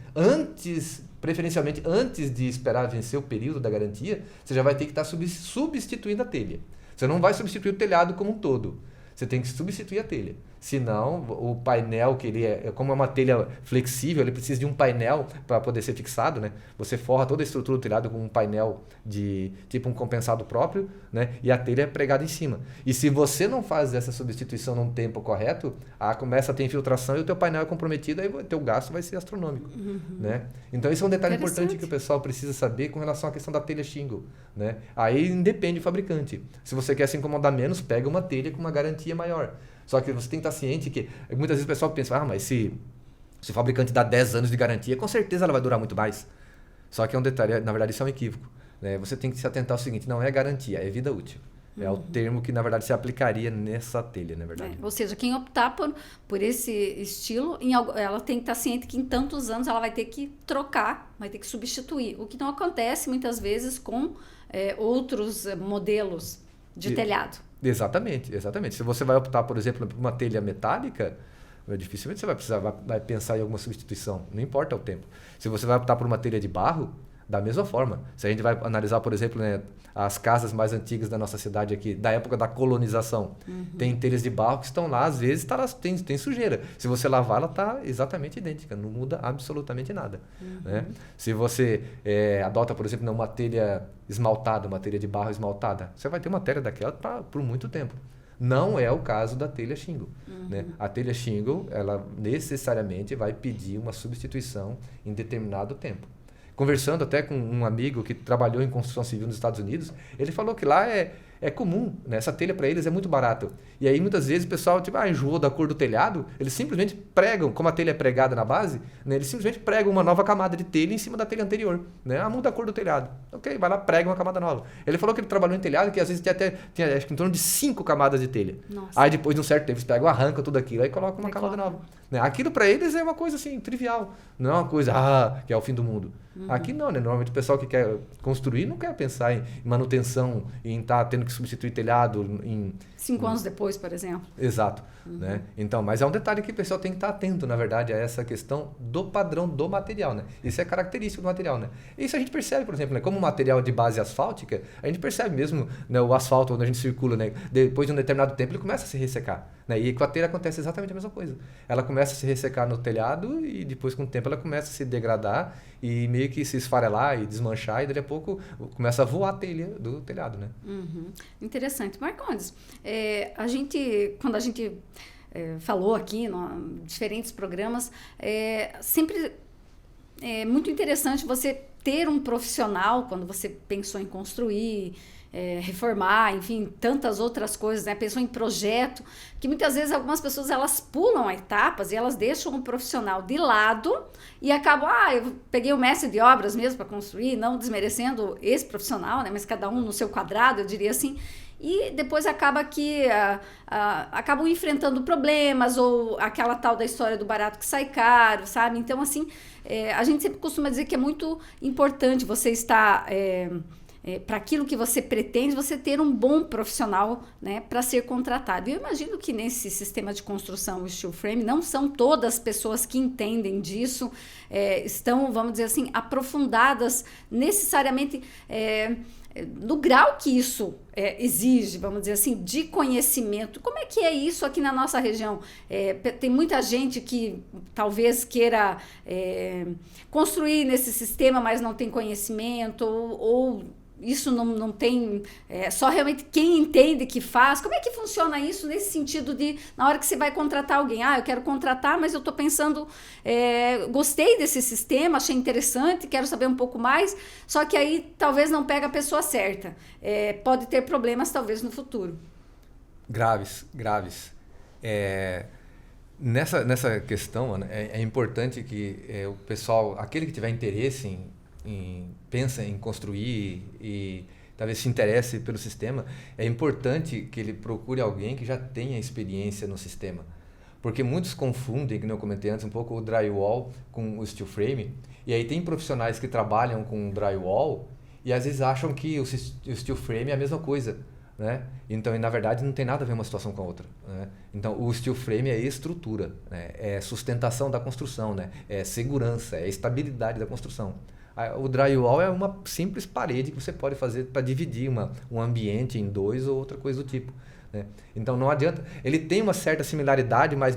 [SPEAKER 2] preferencialmente antes de esperar vencer o período da garantia, você já vai ter que estar substituindo a telha. Você não vai substituir o telhado como um todo. Você tem que substituir a telha. Senão, o painel, que como é uma telha flexível, ele precisa de um painel para poder ser fixado, né? Você forra toda a estrutura do telhado com um painel de tipo um compensado próprio, né? E a telha é pregada em cima. E se você não faz essa substituição num tempo correto, começa a ter infiltração e o teu painel é comprometido, aí o teu gasto vai ser astronômico, né? Então, esse é um detalhe importante que o pessoal precisa saber com relação à questão da telha shingle, né? Aí independe do fabricante. Se você quer se incomodar menos, pega uma telha com uma garantia maior. Só que você tem que estar ciente que muitas vezes o pessoal pensa, mas se o fabricante dá 10 anos de garantia, com certeza ela vai durar muito mais. Só que é um detalhe, na verdade isso é um equívoco. Né? Você tem que se atentar ao seguinte, não é garantia, é vida útil. É o termo que na verdade se aplicaria nessa telha, na verdade.
[SPEAKER 1] Ou seja, quem optar por esse estilo, ela tem que estar ciente que em tantos anos ela vai ter que trocar, vai ter que substituir. O que não acontece muitas vezes com outros modelos de telhado.
[SPEAKER 2] Exatamente. Se você vai optar, por exemplo, por uma telha metálica, dificilmente você vai pensar em alguma substituição, não importa o tempo. Se você vai optar por uma telha de barro, da mesma forma. Se a gente vai analisar, por exemplo, né, as casas mais antigas da nossa cidade aqui, da época da colonização, tem telhas de barro que estão lá, às vezes tem sujeira. Se você lavar, ela está exatamente idêntica, não muda absolutamente nada. Né? Se você adota, por exemplo, uma telha esmaltada, uma telha de barro esmaltada, você vai ter uma telha daquela por muito tempo. Não é o caso da telha shingle. Né? A telha shingle, ela necessariamente vai pedir uma substituição em determinado tempo. Conversando até com um amigo que trabalhou em construção civil nos Estados Unidos, ele falou que lá é comum, né? Essa telha para eles é muito barato. E aí muitas vezes o pessoal enjoou da cor do telhado, eles simplesmente pregam, como a telha é pregada na base, né? Eles simplesmente pregam uma nova camada de telha em cima da telha anterior, né? Muda a cor do telhado. Ok, vai lá, prega uma camada nova. Ele falou que ele trabalhou em telhado que às vezes tinha acho que em torno de 5 camadas de telha.
[SPEAKER 1] Nossa.
[SPEAKER 2] Aí depois de um certo tempo eles pegam, arrancam tudo aquilo, aí colocam uma camada nova. Né? Aquilo para eles é uma coisa assim, trivial. Não é uma coisa, que é o fim do mundo. Aqui não, né? Normalmente o pessoal que quer construir não quer pensar em manutenção, em estar tendo que substituir telhado em
[SPEAKER 1] 5 anos depois, por exemplo.
[SPEAKER 2] Exato. Né? Então, mas é um detalhe que o pessoal tem que estar atento, na verdade, a essa questão do padrão do material. Né? Isso é característico do material. Né? Isso a gente percebe, por exemplo, né? Como material de base asfáltica, a gente percebe mesmo, né, o asfalto, onde a gente circula, né? Depois de um determinado tempo, ele começa a se ressecar. Né? E com a telha acontece exatamente a mesma coisa. Ela começa a se ressecar no telhado e depois, com o tempo, ela começa a se degradar e meio que se esfarelar e desmanchar, e daqui a pouco começa a voar a telha do telhado. Né?
[SPEAKER 1] Interessante. Marcondes, quando a gente falou aqui em diferentes programas, sempre é muito interessante você ter um profissional quando você pensou em construir, reformar, enfim, tantas outras coisas, né? Pensou em projeto, que muitas vezes algumas pessoas elas pulam etapas e elas deixam um profissional de lado e acabam, eu peguei o mestre de obras mesmo para construir, não desmerecendo esse profissional, né? Mas cada um no seu quadrado, eu diria assim. E depois acaba que acabam enfrentando problemas ou aquela tal da história do barato que sai caro, sabe? Então, assim, a gente sempre costuma dizer que é muito importante você estar... para aquilo que você pretende, você ter um bom profissional, né, para ser contratado. E eu imagino que nesse sistema de construção, o steel frame, não são todas as pessoas que entendem disso, estão, vamos dizer assim, aprofundadas necessariamente no grau que isso exige, vamos dizer assim, de conhecimento. Como é que é isso aqui na nossa região? Tem muita gente que talvez queira construir nesse sistema, mas não tem conhecimento, ou isso não tem, só realmente quem entende que faz. Como é que funciona isso nesse sentido de, na hora que você vai contratar alguém, eu quero contratar, mas eu estou pensando, gostei desse sistema, achei interessante, quero saber um pouco mais, só que aí talvez não pega a pessoa certa. Pode ter problemas talvez no futuro.
[SPEAKER 2] Graves. Nessa questão, Ana, é importante que o pessoal, aquele que tiver interesse pensa em construir e talvez se interesse pelo sistema, é importante que ele procure alguém que já tenha experiência no sistema. Porque muitos confundem, como eu comentei antes, um pouco o drywall com o steel frame. E aí tem profissionais que trabalham com drywall e às vezes acham que o steel frame é a mesma coisa. Né? Então, na verdade, não tem nada a ver uma situação com a outra. Né? Então, o steel frame é estrutura, né? É sustentação da construção, né? É segurança, é estabilidade da construção. O drywall é uma simples parede que você pode fazer para dividir um ambiente em dois ou outra coisa do tipo. Né? Então não adianta. Ele tem uma certa similaridade, mas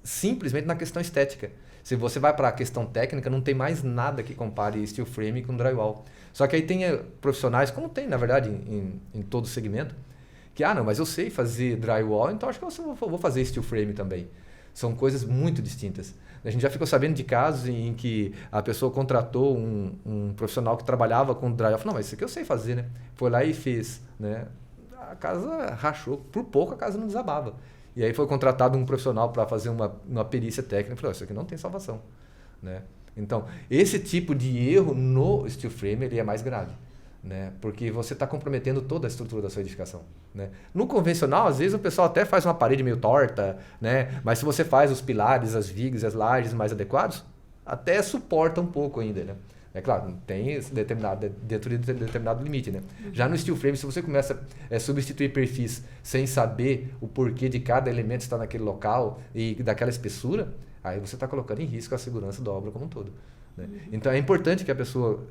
[SPEAKER 2] simplesmente na questão estética. Se você vai para a questão técnica, não tem mais nada que compare steel frame com drywall. Só que aí tem profissionais, como tem na verdade em todo o segmento, que não, mas eu sei fazer drywall, então acho que eu vou fazer steel frame também. São coisas muito distintas. A gente já ficou sabendo de casos em que a pessoa contratou um profissional que trabalhava com drywall. Falou, não, mas isso aqui eu sei fazer, né? Foi lá e fez, né? A casa rachou, por pouco a casa não desabava. E aí foi contratado um profissional para fazer uma perícia técnica. Falou, isso aqui não tem salvação, né? Então, esse tipo de erro no steel frame ele é mais grave. Né? Porque você está comprometendo toda a estrutura da sua edificação. Né? No convencional, às vezes o pessoal até faz uma parede meio torta, né? Mas se você faz os pilares, as vigas, as lajes mais adequados, até suporta um pouco ainda. Né? É claro, tem dentro de determinado limite. Né? Já no steel frame, se você começa a substituir perfis sem saber o porquê de cada elemento estar naquele local e daquela espessura, aí você está colocando em risco a segurança da obra como um todo. Né? Então é importante que a pessoa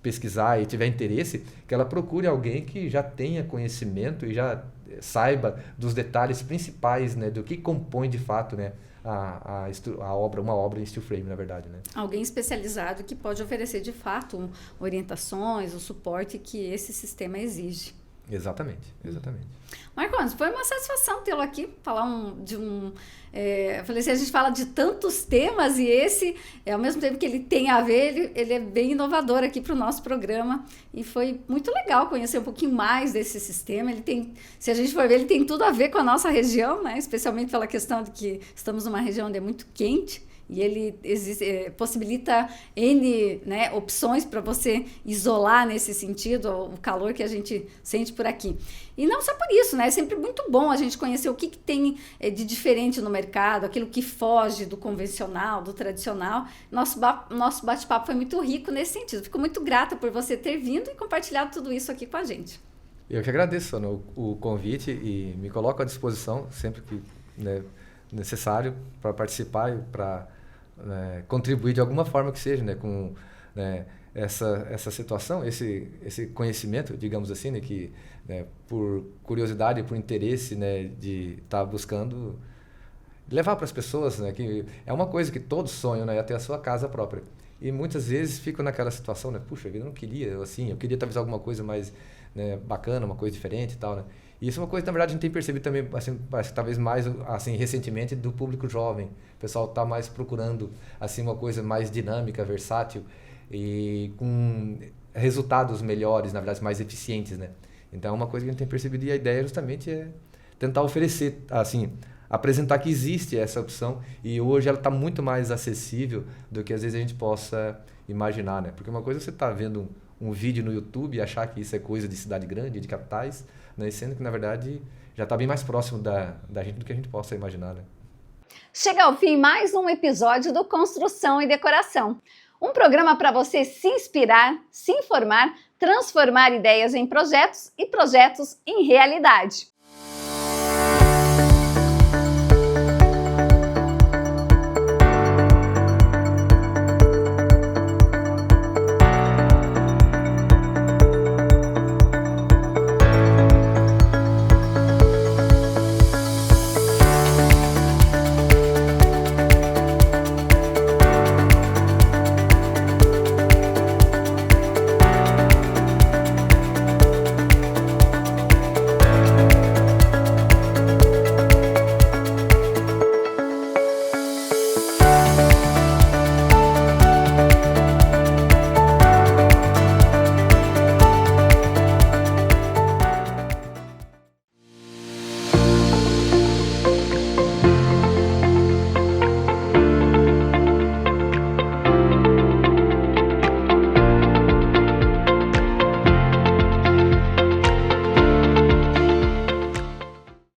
[SPEAKER 2] pesquisar e tiver interesse, que ela procure alguém que já tenha conhecimento e já saiba dos detalhes principais, né, do que compõe de fato, né, uma obra em steel frame, na verdade. Né?
[SPEAKER 1] Alguém especializado que pode oferecer de fato orientações, o suporte que esse sistema exige.
[SPEAKER 2] Exatamente.
[SPEAKER 1] Marcondes, foi uma satisfação tê-lo aqui, falar eu falei assim, a gente fala de tantos temas e esse, ao mesmo tempo que ele tem a ver, ele é bem inovador aqui para o nosso programa e foi muito legal conhecer um pouquinho mais desse sistema. Ele tem, se a gente for ver, ele tem tudo a ver com a nossa região, né? Especialmente pela questão de que estamos numa região onde é muito quente. E ele possibilita N, né, opções para você isolar nesse sentido o calor que a gente sente por aqui. E não só por isso, né? É sempre muito bom a gente conhecer o que tem de diferente no mercado, aquilo que foge do convencional, do tradicional. Nosso bate-papo foi muito rico nesse sentido. Fico muito grata por você ter vindo e compartilhado tudo isso aqui com a gente.
[SPEAKER 2] Eu que agradeço, Ana, o convite e me coloco à disposição sempre que necessário para participar e para contribuir de alguma forma que seja, né, com essa situação, esse conhecimento, digamos assim, né, que por curiosidade, por interesse, né, de estar buscando levar para as pessoas, né, que é uma coisa que todos sonham, né, é ter a sua casa própria. E muitas vezes ficam naquela situação, né, puxa vida, eu não queria assim, eu queria talvez alguma coisa mais, né, bacana, uma coisa diferente e tal, né. E isso é uma coisa que, na verdade, a gente tem percebido também, assim, talvez mais assim, recentemente, do público jovem. O pessoal está mais procurando assim, uma coisa mais dinâmica, versátil e com resultados melhores, na verdade, mais eficientes, né? Então, é uma coisa que a gente tem percebido e a ideia justamente é tentar oferecer, assim, apresentar que existe essa opção e hoje ela está muito mais acessível do que às vezes a gente possa imaginar, né? Porque uma coisa é você está vendo um vídeo no YouTube e achar que isso é coisa de cidade grande, de capitais, né? Sendo que, na verdade, já está bem mais próximo da gente do que a gente possa imaginar, né?
[SPEAKER 1] Chega ao fim mais um episódio do Construção e Decoração. Um programa para você se inspirar, se informar, transformar ideias em projetos e projetos em realidade.